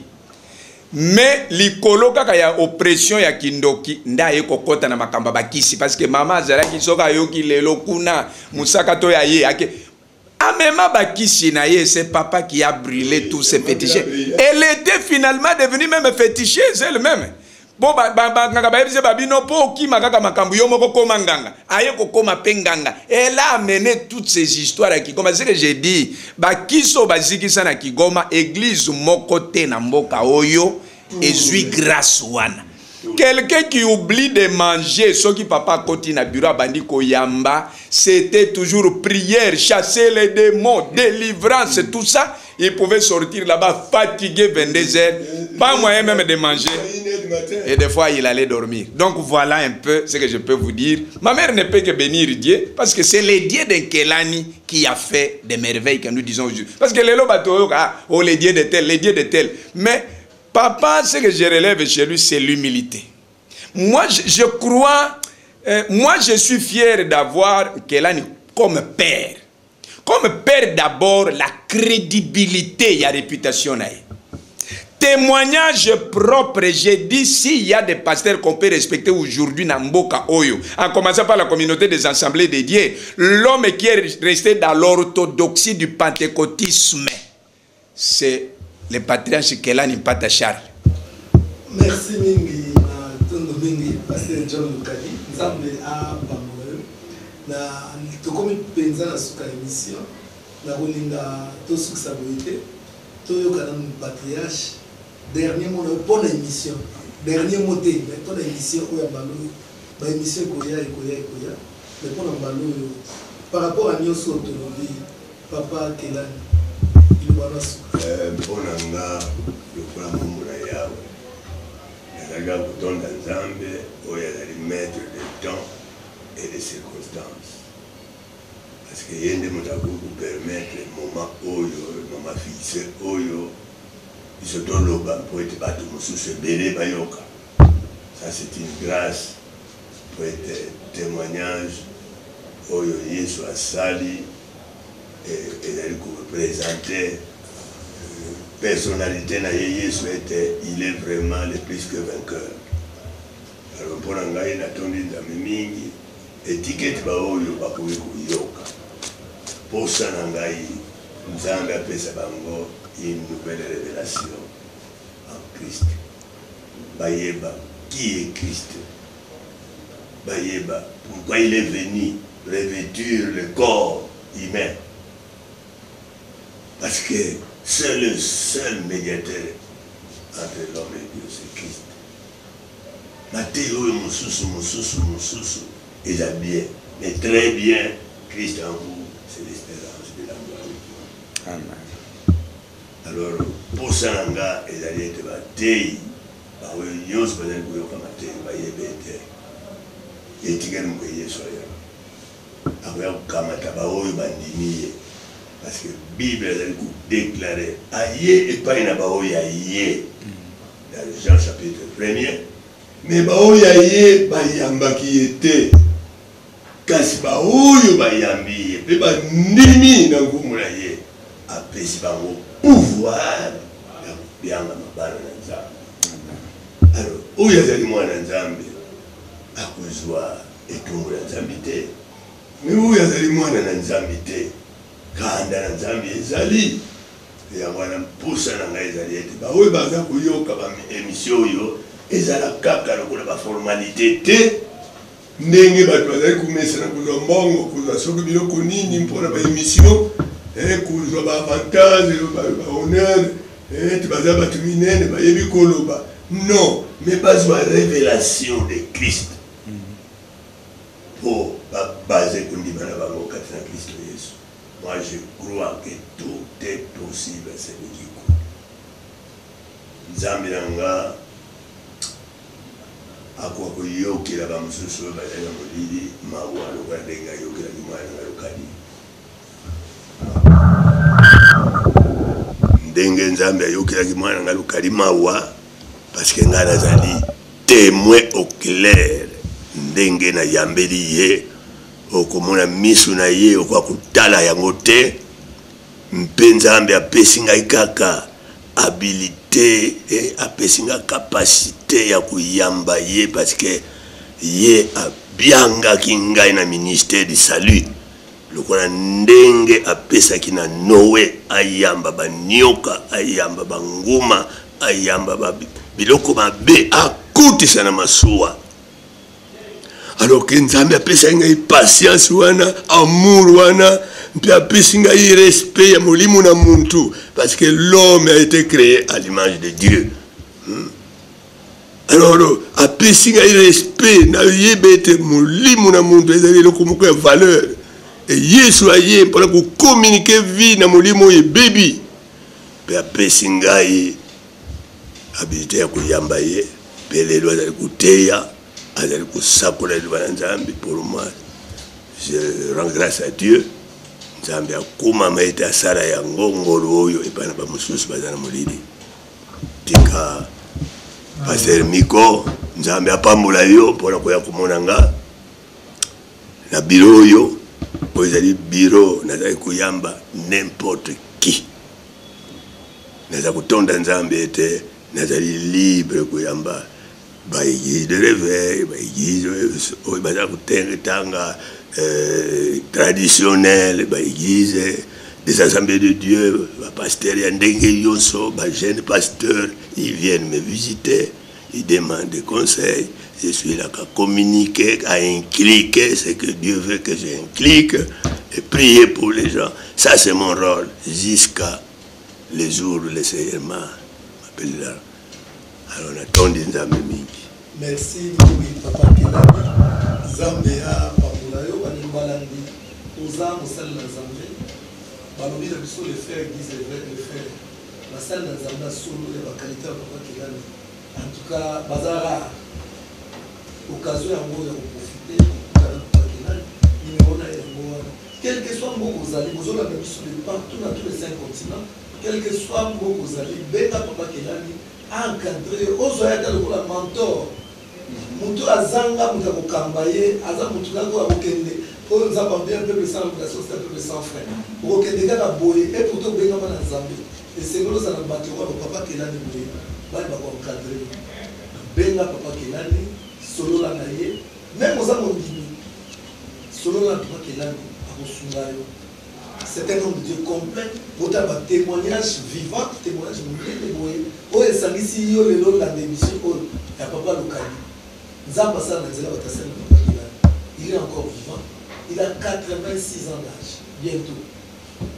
Mais l'icolo kaka ya oppression ya kindoki nda ye kokota na makamba bakisi parce que maman azalaki soka yoki lelo kuna musaka to ya ye ake amema bakisi na ye c'est papa qui a brûlé tous ces petits chiens. Elle était finalement devenue même féticheuse elle-même. Bon, elle a amené toutes ces histoires à Kigoma. C'est ce que j'ai dit. Kiso bazikisa na Kigoma, église mokote na mboka oyo, et zui grâce wana. Quelqu'un qui oublie de manger, ce qui papa koti na bureau bandi koyamba, c'était toujours prière, chasser les démons, délivrance, tout ça. Il pouvait sortir là-bas fatigué 22 heures, pas moyen même de manger. Et des fois, il allait dormir. Donc voilà un peu ce que je peux vous dire. Ma mère ne peut que bénir Dieu, parce que c'est le Dieu de Kelani qui a fait des merveilles que nous disons aujourd'hui. Parce que les lobato, oh les dieux de tel, les dieux de tel. Mais papa, ce que je relève chez lui, c'est l'humilité. Moi, je crois, moi je suis fier d'avoir Kelani comme père. Comme père d'abord, la crédibilité et la réputation. Témoignage propre, j'ai dit, s'il y a des pasteurs qu'on peut respecter aujourd'hui dans Mboka Oyo, en commençant par la communauté des assemblées de Dieu, l'homme qui est resté dans l'orthodoxie du pentecôtisme, c'est le patriarche Kelani Mpata Charles. Merci Mingi, Tondo Mingi, pasteur John Lukadi, Nzambe a Bamoyo, na tokomi penza na suka émission, na kolinga to suksa boite, to yokana patriarche. Dernier mot pour l'émission. Dernier mot pour l'émission où il y a une émission Koya. Mais pour l'emballon, par rapport à Nyos Autonomie, Papa Kelani, il va nous pour l'anga, le plan Moumura Yawe. Les gars qui tombent dans Zambé, où il y a des maîtres de temps et des circonstances. Parce qu'il y a des mots qui permettent le moment Oyo, le moment fixé Oyo. Ils se donnent le bain pour être battu sous ce bélé bayoka. Ça c'est une grâce pour être témoignage. Oyo Yesu a sali et elle représenter personnalité na Yesu était, il est vraiment le plus que vainqueur. Alors pour l'engager na tondi d'amimingi étiquette ba oyo ba kuyoka. Pour ça n'engager Nzambe apesa bango une nouvelle révélation en Christ. Bayeba, qui est Christ? Bayeba, pourquoi il est venu revêtir le corps humain? Parce que c'est le seul médiateur entre l'homme et Dieu, c'est Christ. Matthieu, Moussoussou, il a bien, mais très bien, Christ en vous, c'est l'espérance de la gloire. Amen. Alors, pour ça, il a été battu. Il y a parce que la Bible a déclaré aïe et pas une aïe dans Jean chapitre 1er. Mais baoyaye bayamba qui était kasi baoyo bayambi pe ba nimi na ngumulaye apesi bango pouvoir ya bianga mabana na Nzambe. Alors oyo azali mwana Nzambe akozwa etumbu la Nzambe te. Mais oyo azali mwana na Nzambe te kanda na Nzambe ezali ya mwana mpusa na ngai ezali ete baoyo baza koyoka ba émission oyo ezala kaka lokola ba formalité te ndenge bato bazali komesana kozwa mbongo kozwa soki biloko nini mpona ba émission kozwa ba avantage ba honneur baza bato minene bayebi koloba non mais bazwa révélation de Christ po babaze kondima na bango kati na Kristo Yesu. Moi je crois que tout est possible à celui qui croit. Nzambe nanga akwa kuyokela ba mususu bazali molili mawa lokola denga yokela limwana na lokali ndenge Nzambe ayokela limwana na lokali mawa parce que ngana zali témoin oculaire ndenge na yambeli ye okomona misu na ye okwa kutala yango te mpe Nzambe apesi ngai kaka habilité et apesi nga capacité ya kuyamba ye parce que ye abiangaki ngai na ministère du salut lokola ndenge apesaki na Noé ayamba banioka ayamba banguma ayamba biloko mabe akutisa na masuwa. Alors que Nzambe apesa ngai patience wana, amour wana, puis apesa ngai respect ya molimo na muntu, parce que l'homme a été créé à l'image de Dieu. Alors apesa ngai respect na yebete molimo na muntu ezali eloko moko ya valeur. Et Yesu aye pour communiquer vie na molimo ye baby. Puis apesa ngai habilité ya kuyamba ye, pe lelo azali kuteya. Pour moi, je rends grâce à Dieu. Nzambe akuma maite asala ya ngongolo oyo epana ba mususu bazana molili. Tika Pasteur Miko, Nzambe apambola yo pona koya komona nga. Na biro oyo, ezali biro nazali kuyamba n'importe qui. Nazali kutonda Nzambe ete nazali libre kuyamba. Baïgise de réveil, baïgise traditionnel, baïgise des assemblées de Dieu, pasteur Yandenge Yoso, jeune pasteur, ils viennent me visiter, ils demandent des conseils, je suis là à communiquer, à impliquer ce que Dieu veut que j'implique et prier pour les gens. Ça c'est mon rôle jusqu'à les jours où le Seigneur m'appelle là. Alors on attend des amis. Merci beaucoup, Papa Kelani. Zambia, Papulayo, Banimbalandi, Oza, Moussala, Zambé. Balobi, la mission, le faire, guise le faire. La salle dans Zambia, solo, la qualité de Papa Kelani. En tout cas, Bazara, occasion à moi de profiter, Papa Kelani, numéro 1, quel que soit mon Gozali, vous avez la mission de partout dans tous les 5 continents, quel que soit mon Gozali, Beka Papa Kelani, encadré, Ozoya, le mentor. Mutu azanga mutu kokambaye aza mutu ngako akokende po nzamba bien peuple sans relation c'est un peuple sans frère okende kaka boye et pourtant benga na Nzambe et c'est que ça na bato wa Papa Kelani boye ba ba ko encadrer benga Papa Kelani solo la naye même aux amondini solo la Papa Kelani akosunga yo c'est un homme de Dieu complet pour ta témoignage vivant témoignage de boye o esangisi yo le long la démission o ya Papa Lokali. Il est encore vivant. Il a 86 ans d'âge, bientôt.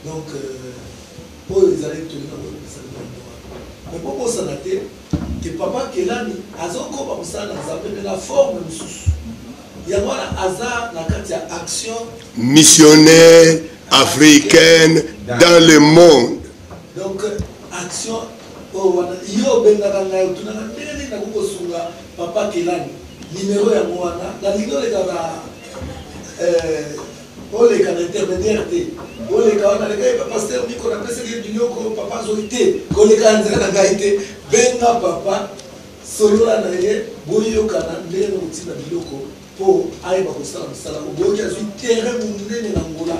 Donc, pour les années de mais pour ça, que Papa Kelani a encore la forme il y a action missionnaire africaine dans le monde. Donc, action. Papa Kelani. Numéro ya mwana la ligne de la intermédiaire le gars pasteur Miko na pesa ke biloko papa zoité ko le ka nzela na gaité benga papa solo la naye boyo kana ndene utina biloko po ai ba kosala musala ko boyo azui terrain munene na ngola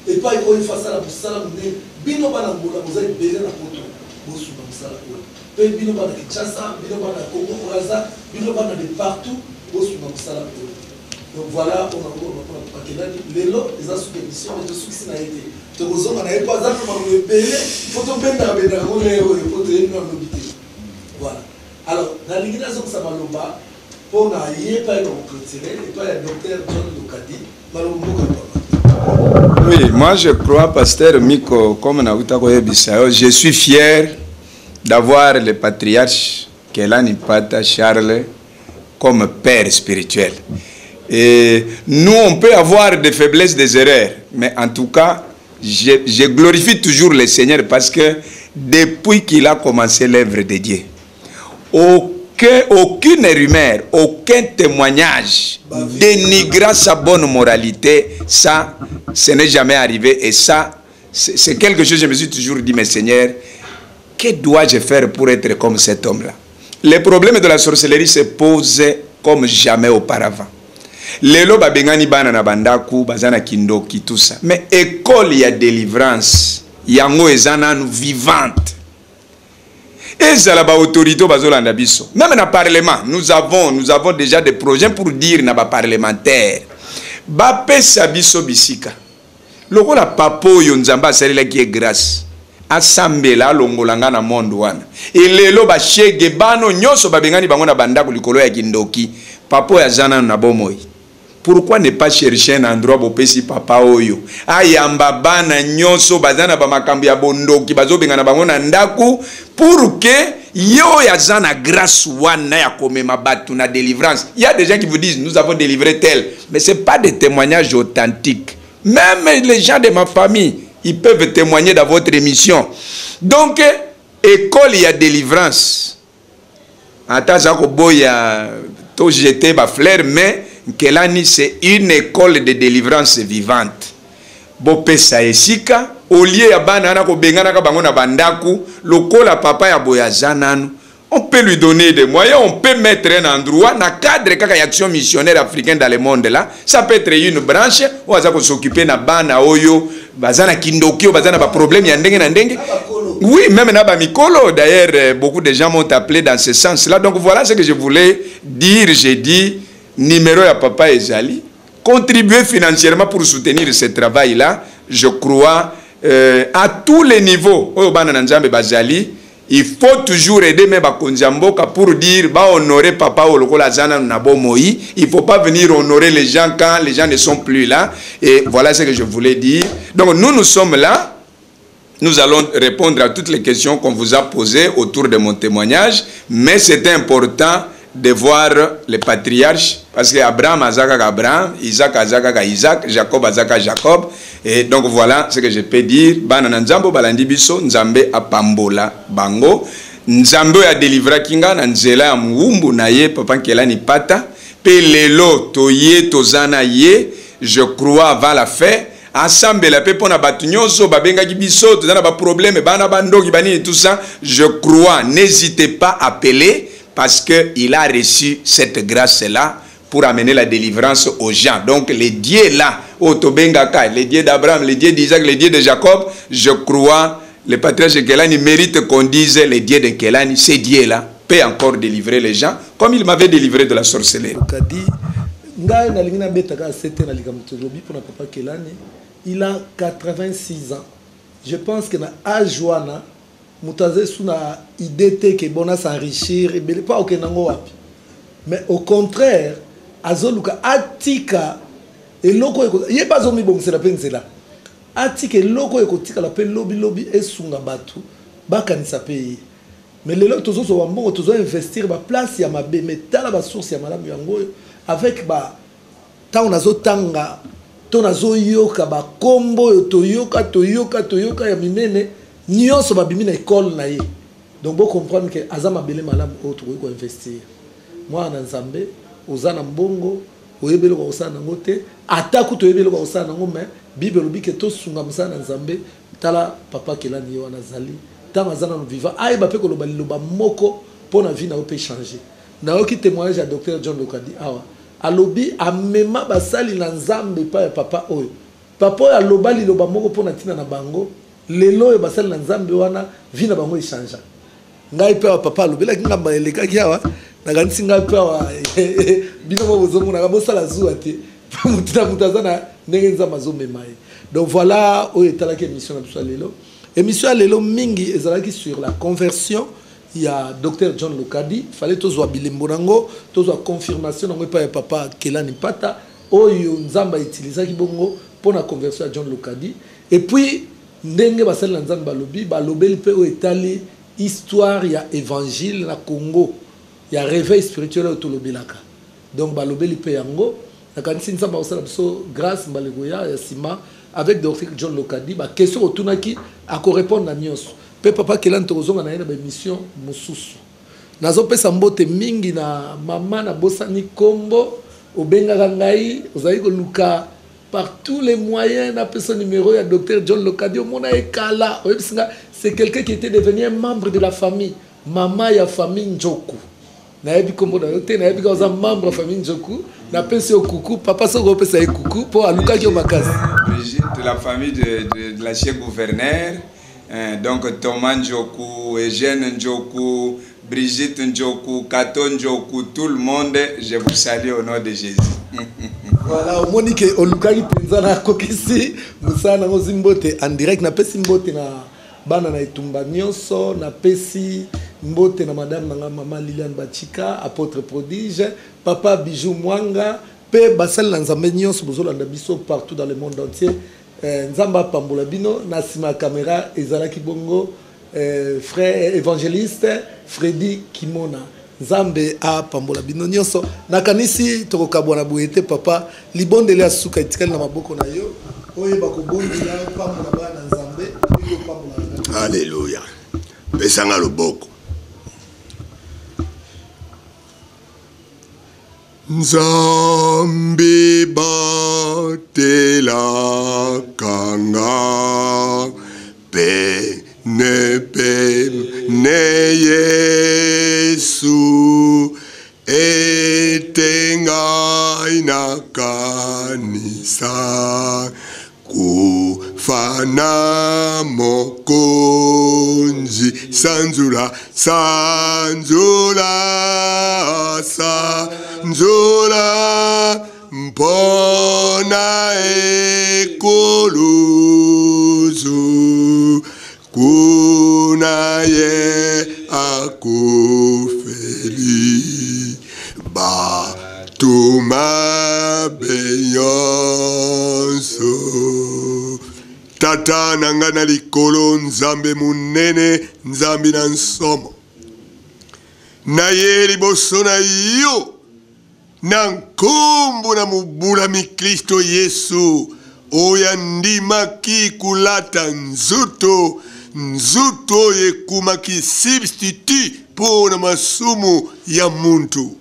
et pas ko ifasa la musala munene bino bana ngola bozali bele na poto bosu na musala ko pe bino bana Kinshasa bino bana Congo Braza bino bana de partout bosu na musala ko. Donc voilà, on a les lots, les associations, mais tout ce qui n'a été. Tu vois, on n'a pas d'argent, il faut te mettre voilà. Alors, dans l'ignorance, ça m'a lomba, pour n'aller pas clôturer, et toi, le docteur John Lokadi, oui, moi je crois, pasteur Miko, comme je suis fier d'avoir le patriarche Kelani Pata Charles comme père spirituel. Et nous, on peut avoir des faiblesses, des erreurs. Mais en tout cas, je glorifie toujours le Seigneur parce que depuis qu'il a commencé l'œuvre de Dieu, aucune rumeur, aucun témoignage dénigrant sa bonne moralité, ça, ce n'est jamais arrivé. Et ça, c'est quelque chose que je me suis toujours dit, mais Seigneur, que dois-je faire pour être comme cet homme-là? Les problèmes de la sorcellerie se posent comme jamais auparavant. Lelo babengani bana na bandaku bazana kindoki tout ça. Mais école ya délivrance yango ezana nous vivante. Ezala ba autorité bazolanda biso. Même na parlement, nous avons déjà des projets pour dire na ba parlementaire. Ba pesa biso bisika. Lokola papo yo nzamba salela qui est grâce. asambela longolanga na monde wana elelo ba shege bano nyoso babengani bango na bandako likolo ya kindoki papa ya zana na bomoi. Pourquoi ne pas chercher un endroit bopesi papa oyo ayamba bana nyoso bazana ba makambi ya bondoki bazobengana bango na ndaku pour que yo ya zana grâce wana ya komema batu na délivrance. Il y a des gens qui vous disent nous avons délivré tel, mais c'est pas des témoignages authentiques. Même les gens de ma famille, ils peuvent témoigner dans votre émission. Donc école il y a délivrance. Ata zako boya to jeter ba fleur, mais Kelani c'est une école de délivrance vivante. Bopesa esika au lieu ya bana na ko bengana ka bango na bandaku lokola papa ya boyazananu. On peut lui donner des moyens, on peut mettre un endroit dans le cadre de l'action missionnaire africaine dans le monde là. Ça peut être une branche où on va s'occuper de bana oyo, bazana kindokio, bazana ba problème ya ndenge na ndenge. Oui, même na ba mikolo. D'ailleurs, beaucoup de gens m'ont appelé dans ce sens-là. Donc voilà ce que je voulais dire. J'ai dit numéro ya papa Ezali, contribuer financièrement pour soutenir ce travail-là. Je crois à tous les niveaux. Oyo bana na nzambe bazali. Il faut toujours aider mes bakonjamboka pour dire ba honorer papa olokola zana na bomoi. Il faut pas venir honorer les gens quand les gens ne sont plus là. Et voilà ce que je voulais dire. Donc nous sommes là. Nous allons répondre à toutes les questions qu'on vous a posées autour de mon témoignage. Mais c'est important de voir les patriarches, parce que Abraham azaka Abraham, Isaac azaka Isaac, Jacob azaka Jacob. Et donc voilà ce que je peux dire. Bana nzambo balandi biso nzambe apambola bango. Nzambe ya délivra kinga na nzela ya muumbu na ye papa Kelani pata. Pe lelo toye tozana ye, je crois avant la fin. Ensemble la pe pona batu nyonso babenga ki biso tozana ba problème bana bandoki bani et tout ça. Je crois, n'hésitez pas à appeler. Parce qu'il a reçu cette grâce-là pour amener la délivrance aux gens. Donc les dieux là, Otobengaka, les dieux d'Abraham, les dieux d'Isaac, les dieux de Jacob, je crois, le patriarche de Kelani mérite qu'on dise les dieux de Kelani, ces dieux-là peuvent encore délivrer les gens, comme il m'avait délivré de la sorcellerie. Il a 86 ans. Je pense que na Ajuana, Moutaze suna idée que bona s'enrichir et pas aucun nango wapi. Mais au contraire, azoluka atika et loko eko yé pas zomi bon c'est la peine c'est là. Atika et loko eko tika la peine lobby et sunga batu bakanisa pays. Mais les lots tozo so wambo tozo investir ba place ya mabe mais tala ba source ya malamu yango avec ba ta onazo tanga to nazo yoka ba kombo toyoka ya minene. Nyonso babimi na école na ye. Donc vous comprenez que azama belé malamu autre ko investir. Moi na nzambe ozana mbongo oyebelo ko osana ngote ataku to yebelo ko osana ngome bible lobi ke to sunga msana nzambe tala papa Kelani yo nazali tanga zana no vivant ay ba pe ko loba liloba moko pona vie na o peut changer. Na oki témoignage à docteur John Lokadi awa alobi amema basali na nzambe pa papa oyo. Papa ya loba liloba moko pona tina na bango. Lelo e basali na nzambe wana vina bango ishanja ngai pe papa lobela ngamba eleka kiawa na ganisi ngai pe bino mo bozomo na bosala zuwa te mutazana ndenge nzamba zomemaye. Donc voilà o etala ke émission na biso lelo émission lelo mingi ezalaki sur la conversion. Il y a docteur John Lokadi fallait tozwa bilembo nango tozwa confirmation nango pa papa Kelani pata oyo nzamba utilisaki bongo pour la conversion à John Lokadi. Et puis ndenge basali na nzambe balobi balobeli pe o etali histoire ya évangile na Congo ya réveil spirituel otolobelaka. Donc balobeli pe yango na kanisi nzambe osala biso grâce mbalegoya ya sima avec docteur John Lokadi ba question otunaki ako répondre na nyonso pe papa Kelani tozonga na yena ba mission mususu nazo pesa mbote mingi na mama na bosani kombo obengaka ngai ozali ko luka par tous les moyens, n'a pas son numéro, il y a docteur John Lokadi, c'est quelqu'un qui était devenu un membre de la famille. Maman, il y a famille Njoku. N'a pas comme il y a membre de la famille Njoku. N'a pas ce coucou, papa s'en repère ça coucou pour Aluka Kiomakas. Brigitte, la famille de l'ancien gouverneur, donc Thomas Njoku, Eugène Njoku, Brigitte Njoku, Kato Njoku, tout le monde, je vous salue au nom de Jésus. Voilà, au Monique, au Lukari Penzana Kokisi, Moussa Namozimbote, en direct, n'a pas Simbote bana na etumba nyonso na pesi mbote na madame nanga maman Liliane Bachika apôtre prodige papa Bijou Mwanga pe basal na nzambe nyonso bozolanda biso partout dans le monde entier nzamba pambola bino na sima caméra ezalaki bongo frère évangéliste Freddy Kimona Nzambe a pambola bino nyonso nakanisi tokokabwana boyete papa libondele asuka itikali na maboko na yo oye bakobondela pambola bana Nzambe yo pambola. Alléluia. Pesanga loboko. Nzambe batela kanga pe ne Yesu etenga ina kanisa kufana mokonzi sanzula mpona ekoluzu kuna ye akufeli batuma beyonso tata nanga na likolo Nzambe munene Nzambe na nsomo na ye liboso na yo na nkombo na mobulami Kristo Yesu oya ndimaki kulata nzuto oyo ekumaki substitut mpona masumu ya muntu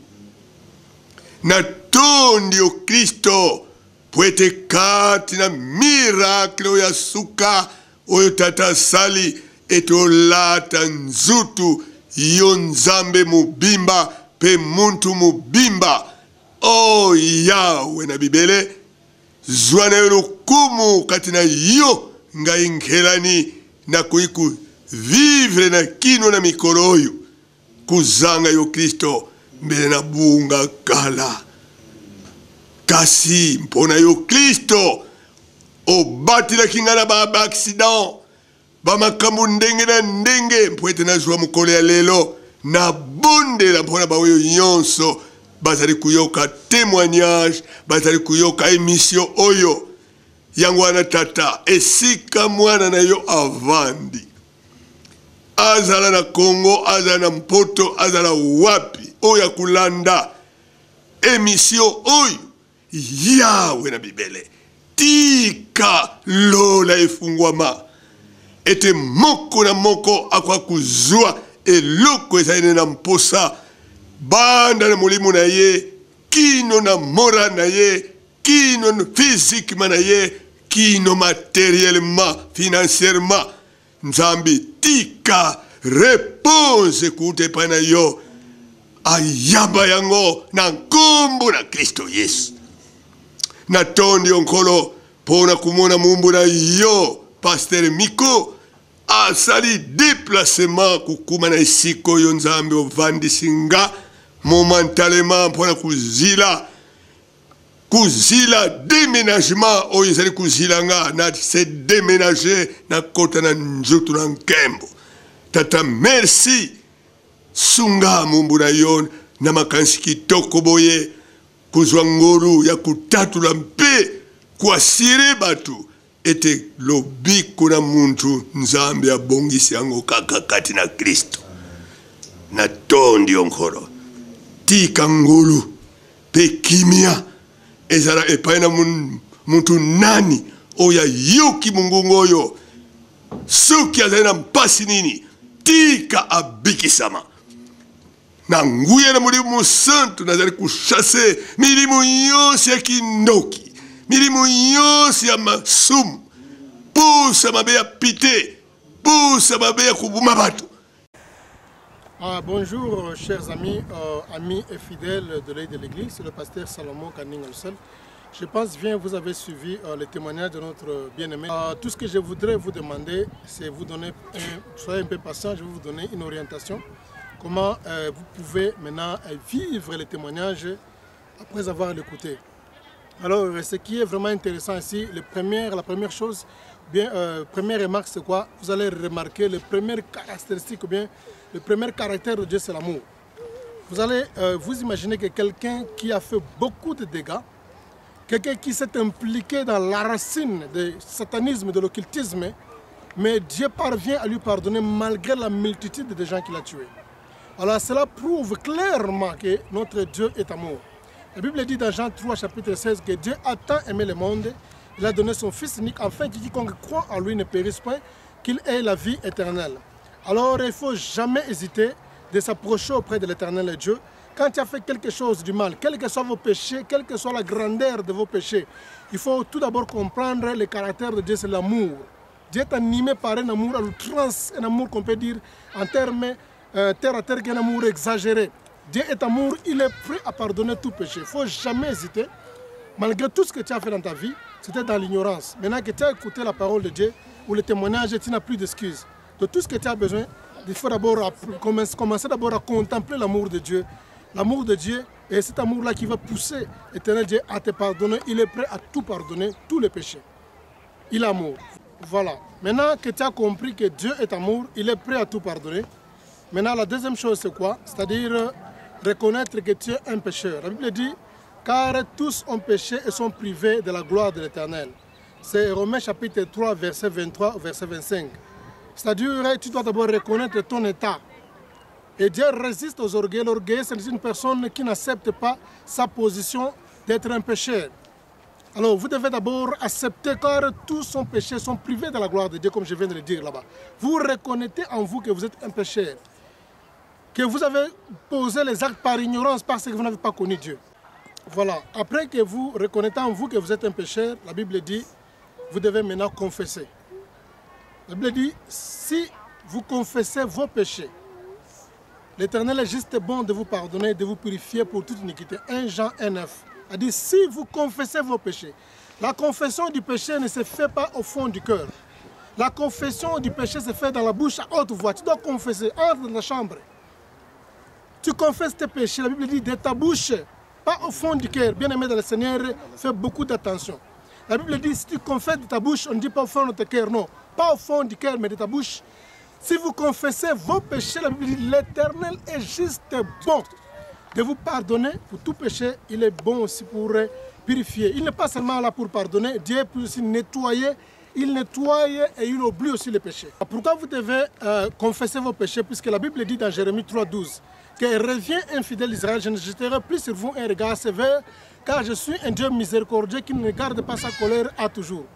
na tondi o Kristo po ete kati na miracle oyo ya suka oyo tata sali ete olata nzutu yo Nzambe mobimba pe muntu mobimba o Yawe na Bibele zwa na yo lokumu kati na yo ngai nkelani na kuiku vivre na kino na mikolo oyo kuzanga yo Kristo mbele na bunga kala kasi mpona yo Kristo obatila kinga na ba accident ba makambo ndenge na ndenge mpo ete nazwa mokolo ya lelo na bondela mpona baoyo nyonso bazali kuyoka témoignage bazali kuyoka émission oyo yango wana tata esika mwana na yo avandi azala na Congo azala na Mpoto azala wapi oyo kulanda émission oyo Yawe na Bibele tika lola efungwama ete moko na moko akwa kuzwa eloko ezali na mposa banda na molimo na ye kino na mora na ye kino physiquement na ye kino matériellement financièrement Nzambe tika réponse kute pana yo ayaba yango na nkombo na Kristo Yesu na tondi onkolo pona kumona mumbu na yo Pasteur Miko asali déplacement kukuma na isiko yo Nzambe ovandisinga momentalement pona kuzila déménagement oyo ezali kuzilanga na se déménager na kota na nzutu na nkembo tata merci sunga mumbu na yo na makanisi kitoko boye kuzwa ngolu ya kutatula mpe kwasire batu ete lobiko na muntu Nzambe abongisi yango kaka kati na Kristo na tondi onkolo tika ngulu pe kimia ezala epai na muntu nani oya yuki mungu oyo soki azali na mpasi nini tika abikisama na nguya na mulimu santu nazali kushase milimu yonsi ya kindoki milimu yonsi ya masumu pusa mabe ya pite pusa mabe ya kubuma batu. Bonjour chers amis, amis et fidèles de l'œil de l'église, c'est le pasteur Salomon Kaning Alsel. Je pense bien vous avez suivi le témoignage de notre bien-aimé. Tout ce que je voudrais vous demander, c'est vous donner, soyez un peu patient, je vais vous donner une orientation. Comment vous pouvez maintenant vivre le témoignage après avoir l'écouté. Alors, ce qui est vraiment intéressant ici, la première chose, première remarque, c'est quoi? Vous allez remarquer la première caractéristique, ou bien le premier caractère de Dieu, c'est l'amour. Vous allez vous imaginer que quelqu'un qui a fait beaucoup de dégâts, quelqu'un qui s'est impliqué dans la racine du satanisme, de l'occultisme, mais Dieu parvient à lui pardonner malgré la multitude de gens qu'il a tués. Alors cela prouve clairement que notre Dieu est amour. La Bible dit dans Jean 3, chapitre 16, que Dieu a tant aimé le monde, il a donné son Fils unique, afin que quiconque croit en lui ne périsse point, qu'il ait la vie éternelle. Alors il ne faut jamais hésiter de s'approcher auprès de l'éternel Dieu. Quand tu as fait quelque chose du mal, quels que soient vos péchés, quelle que soit la grandeur de vos péchés, il faut tout d'abord comprendre le caractère de Dieu, c'est l'amour. Dieu est animé par un amour à l'outrance, un amour qu'on peut dire en termes terre à terre, qu'un amour exagéré. Dieu est amour, il est prêt à pardonner tout péché. Il ne faut jamais hésiter, malgré tout ce que tu as fait dans ta vie, c'était dans l'ignorance. Maintenant que tu as écouté la parole de Dieu ou le témoignage, tu n'as plus d'excuses. De tout ce que tu as besoin, il faut d'abord commencer d'abord à contempler l'amour de Dieu. L'amour de Dieu, et cet amour-là qui va pousser l'éternel Dieu à te pardonner, il est prêt à tout pardonner, tous les péchés. Il est amour. Voilà. Maintenant que tu as compris que Dieu est amour, il est prêt à tout pardonner. Maintenant, la deuxième chose, c'est quoi? C'est-à-dire reconnaître que tu es un pécheur. La Bible dit, car tous ont péché et sont privés de la gloire de l'Éternel. C'est Romains chapitre 3, verset 23 au verset 25. C'est-à-dire, tu dois d'abord reconnaître ton état. Et Dieu résiste aux orgueils. L'orgueil, c'est une personne qui n'accepte pas sa position d'être un pécheur. Alors, vous devez d'abord accepter, car tous sont péchés, sont privés de la gloire de Dieu, comme je viens de le dire là-bas. Vous reconnaissez en vous que vous êtes un pécheur, que vous avez posé les actes par ignorance parce que vous n'avez pas connu Dieu. Voilà. Après que vous reconnaissez en vous que vous êtes un pécheur, la Bible dit, vous devez maintenant confesser. La Bible dit, si vous confessez vos péchés, l'Éternel est juste bon de vous pardonner, de vous purifier pour toute iniquité. 1 Jean 1,9. A dit, si vous confessez vos péchés, la confession du péché ne se fait pas au fond du cœur. La confession du péché se fait dans la bouche à haute voix. Tu dois confesser, entre dans la chambre. Tu confesses tes péchés, la Bible dit, de ta bouche, pas au fond du cœur. Bien-aimé dans le Seigneur, fais beaucoup d'attention. La Bible dit, si tu confesses de ta bouche, on ne dit pas au fond de ton cœur, non. Pas au fond du cœur, mais de ta bouche. Si vous confessez vos péchés, la Bible dit, l'Éternel est juste bon de vous pardonner pour tout péché. Il est bon aussi pour purifier. Il n'est pas seulement là pour pardonner, Dieu peut aussi nettoyer. Il nettoie et il oublie aussi les péchés. Pourquoi vous devez confesser vos péchés? Puisque la Bible dit dans Jérémie 3,12 que reviens infidèle Israël, je ne jeterai plus sur vous un regard sévère, car je suis un Dieu miséricordieux qui ne garde pas sa colère à toujours.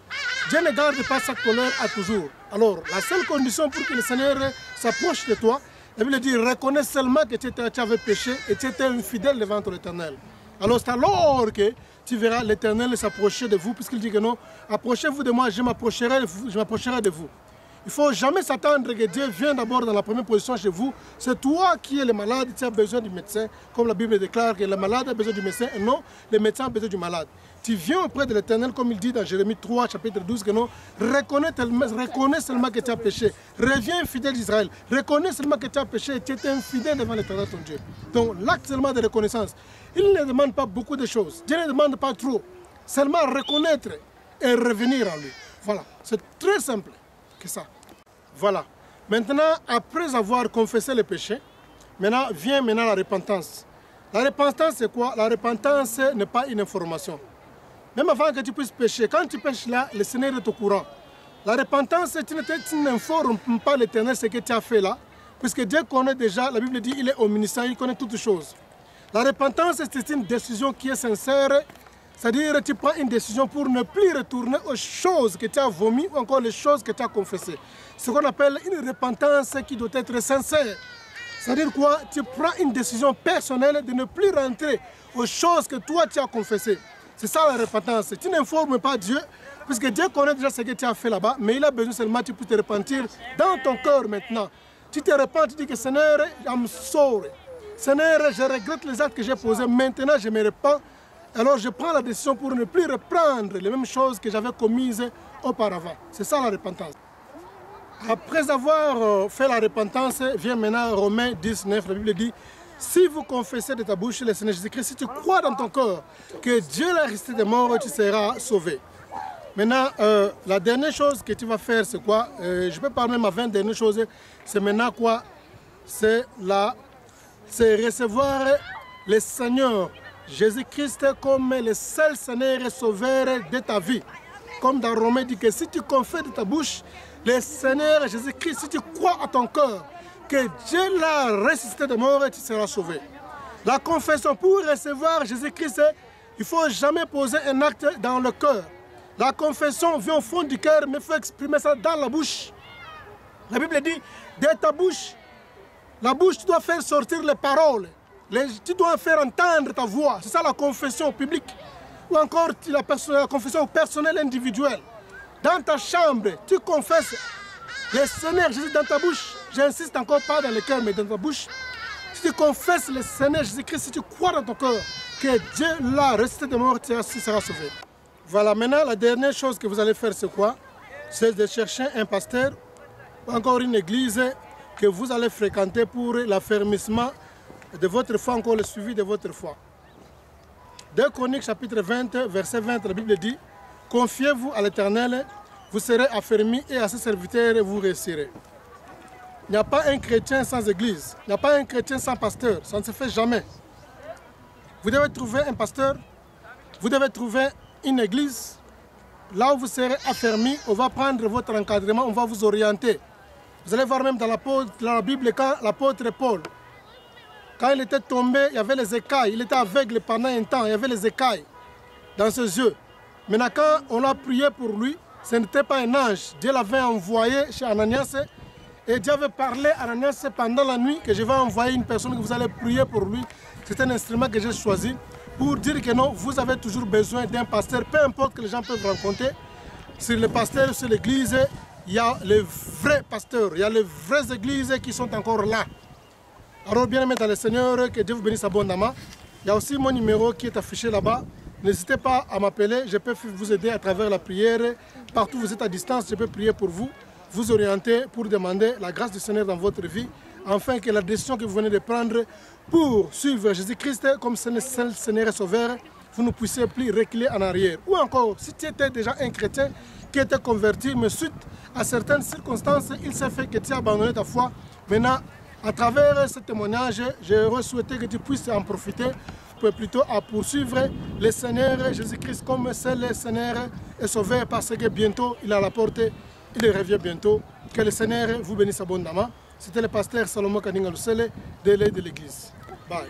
Dieu ne garde pas sa colère à toujours. Alors, la seule condition pour que le Seigneur s'approche de toi, la Bible dit, reconnais seulement que tu avais péché et tu étais infidèle devant l'Éternel. Alors c'est alors que tu verras l'Éternel s'approcher de vous, puisqu'il dit que non, approchez-vous de moi, je m'approcherai de vous. Il ne faut jamais s'attendre que Dieu vienne d'abord dans la première position chez vous. C'est toi qui es le malade, tu as besoin du médecin. Comme la Bible déclare que le malade a besoin du médecin et non, le médecin a besoin du malade. Tu viens auprès de l'Éternel, comme il dit dans Jérémie 3, chapitre 12, que non, reconnais seulement que tu as péché. Reviens fidèle d'Israël. Reconnais seulement que tu as péché et tu es infidèle devant l'Éternel ton Dieu. Donc l'acte seulement de reconnaissance, il ne demande pas beaucoup de choses. Dieu ne demande pas trop. Seulement reconnaître et revenir à lui. Voilà, c'est très simple que ça. Voilà. Maintenant, après avoir confessé le péché, vient la repentance. La repentance, c'est quoi? La repentance n'est pas une information. Même avant que tu puisses pécher, quand tu pêches là, le Seigneur est au courant. La repentance, tu n'informes pas l'Éternel ce que tu as fait là, puisque Dieu connaît déjà, la Bible dit, il est omniscient, il connaît toutes choses. La repentance, c'est une décision qui est sincère, c'est-à-dire tu prends une décision pour ne plus retourner aux choses que tu as vomies ou encore les choses que tu as confessées. Ce qu'on appelle une repentance qui doit être sincère. C'est-à-dire quoi? Tu prends une décision personnelle de ne plus rentrer aux choses que toi tu as confessées. C'est ça la repentance. Tu n'informes pas Dieu, puisque Dieu connaît déjà ce que tu as fait là-bas, mais il a besoin seulement que tu puisses te repentir dans ton cœur maintenant. Tu te repens, tu dis que Seigneur, I'm sorry. Seigneur, je regrette les actes que j'ai posés, maintenant je me repens. Alors je prends la décision pour ne plus reprendre les mêmes choses que j'avais commises auparavant. C'est ça la repentance. Après avoir fait la repentance, vient maintenant Romains 19, la Bible dit, Si vous confessez de ta bouche le Seigneur Jésus-Christ, si tu crois dans ton corps que Dieu l'a ressuscité des morts, tu seras sauvé. Maintenant, la dernière chose que tu vas faire, c'est quoi? Je peux parler même avant, dernière chose, c'est maintenant quoi? C'est recevoir le Seigneur Jésus-Christ comme le seul Seigneur et Sauveur de ta vie. Comme dans Romains dit que si tu confesses de ta bouche le Seigneur Jésus-Christ, si tu crois à ton cœur que Dieu l'a ressuscité de mort, tu seras sauvé. La confession, pour recevoir Jésus-Christ, il ne faut jamais poser un acte dans le cœur. La confession vient au fond du cœur, mais il faut exprimer ça dans la bouche. La Bible dit, de ta bouche, la bouche, tu dois faire sortir les paroles. Tu dois faire entendre ta voix. C'est ça la confession publique. Ou encore la confession personnelle individuelle. Dans ta chambre, tu confesses le Seigneur Jésus dans ta bouche. J'insiste encore pas dans le cœur, mais dans ta bouche. Si tu confesses le Seigneur Jésus-Christ, si tu crois dans ton cœur que Dieu l'a ressuscité de mort, tu seras sauvé. Voilà, maintenant la dernière chose que vous allez faire, c'est quoi? C'est de chercher un pasteur ou encore une église que vous allez fréquenter pour l'affermissement de votre foi, encore le suivi de votre foi. 2 Chroniques chapitre 20, verset 20, la Bible dit: confiez-vous à l'Éternel, vous serez affermis et à ses serviteurs vous réussirez. Il n'y a pas un chrétien sans église, il n'y a pas un chrétien sans pasteur, ça ne se fait jamais. Vous devez trouver un pasteur, vous devez trouver une église, là où vous serez affermis, on va prendre votre encadrement, on va vous orienter. Vous allez voir même dans la Bible, quand l'apôtre Paul, quand il était tombé, il y avait les écailles, il était aveugle pendant un temps, il y avait les écailles dans ses yeux. Maintenant, quand on a prié pour lui, ce n'était pas un ange, Dieu l'avait envoyé chez Ananias, et Dieu avait parlé à Ananias pendant la nuit que je vais envoyer une personne que vous allez prier pour lui. C'est un instrument que j'ai choisi pour dire que non, vous avez toujours besoin d'un pasteur, peu importe que les gens peuvent rencontrer. Sur le pasteur, sur l'église, il y a les vrais pasteurs, il y a les vraies églises qui sont encore là. Alors bien aimé dans le Seigneur, que Dieu vous bénisse abondamment. Il y a aussi mon numéro qui est affiché là-bas. N'hésitez pas à m'appeler, je peux vous aider à travers la prière. Partout où vous êtes à distance, je peux prier pour vous, vous orienter pour demander la grâce du Seigneur dans votre vie, afin que la décision que vous venez de prendre pour suivre Jésus-Christ comme Seigneur et Sauveur, vous ne puissiez plus reculer en arrière. Ou encore, si tu étais déjà un chrétien qui était converti, mais suite à certaines circonstances, il s'est fait que tu as abandonné ta foi. Maintenant, à travers ce témoignage, j'aurais souhaité que tu puisses en profiter pour plutôt à poursuivre le Seigneur Jésus-Christ comme seul Seigneur et Sauveur, parce que bientôt il est à la porte, il revient bientôt. Que le Seigneur vous bénisse abondamment. C'était le pasteur Salomon Kaninga Lusele de l'Église.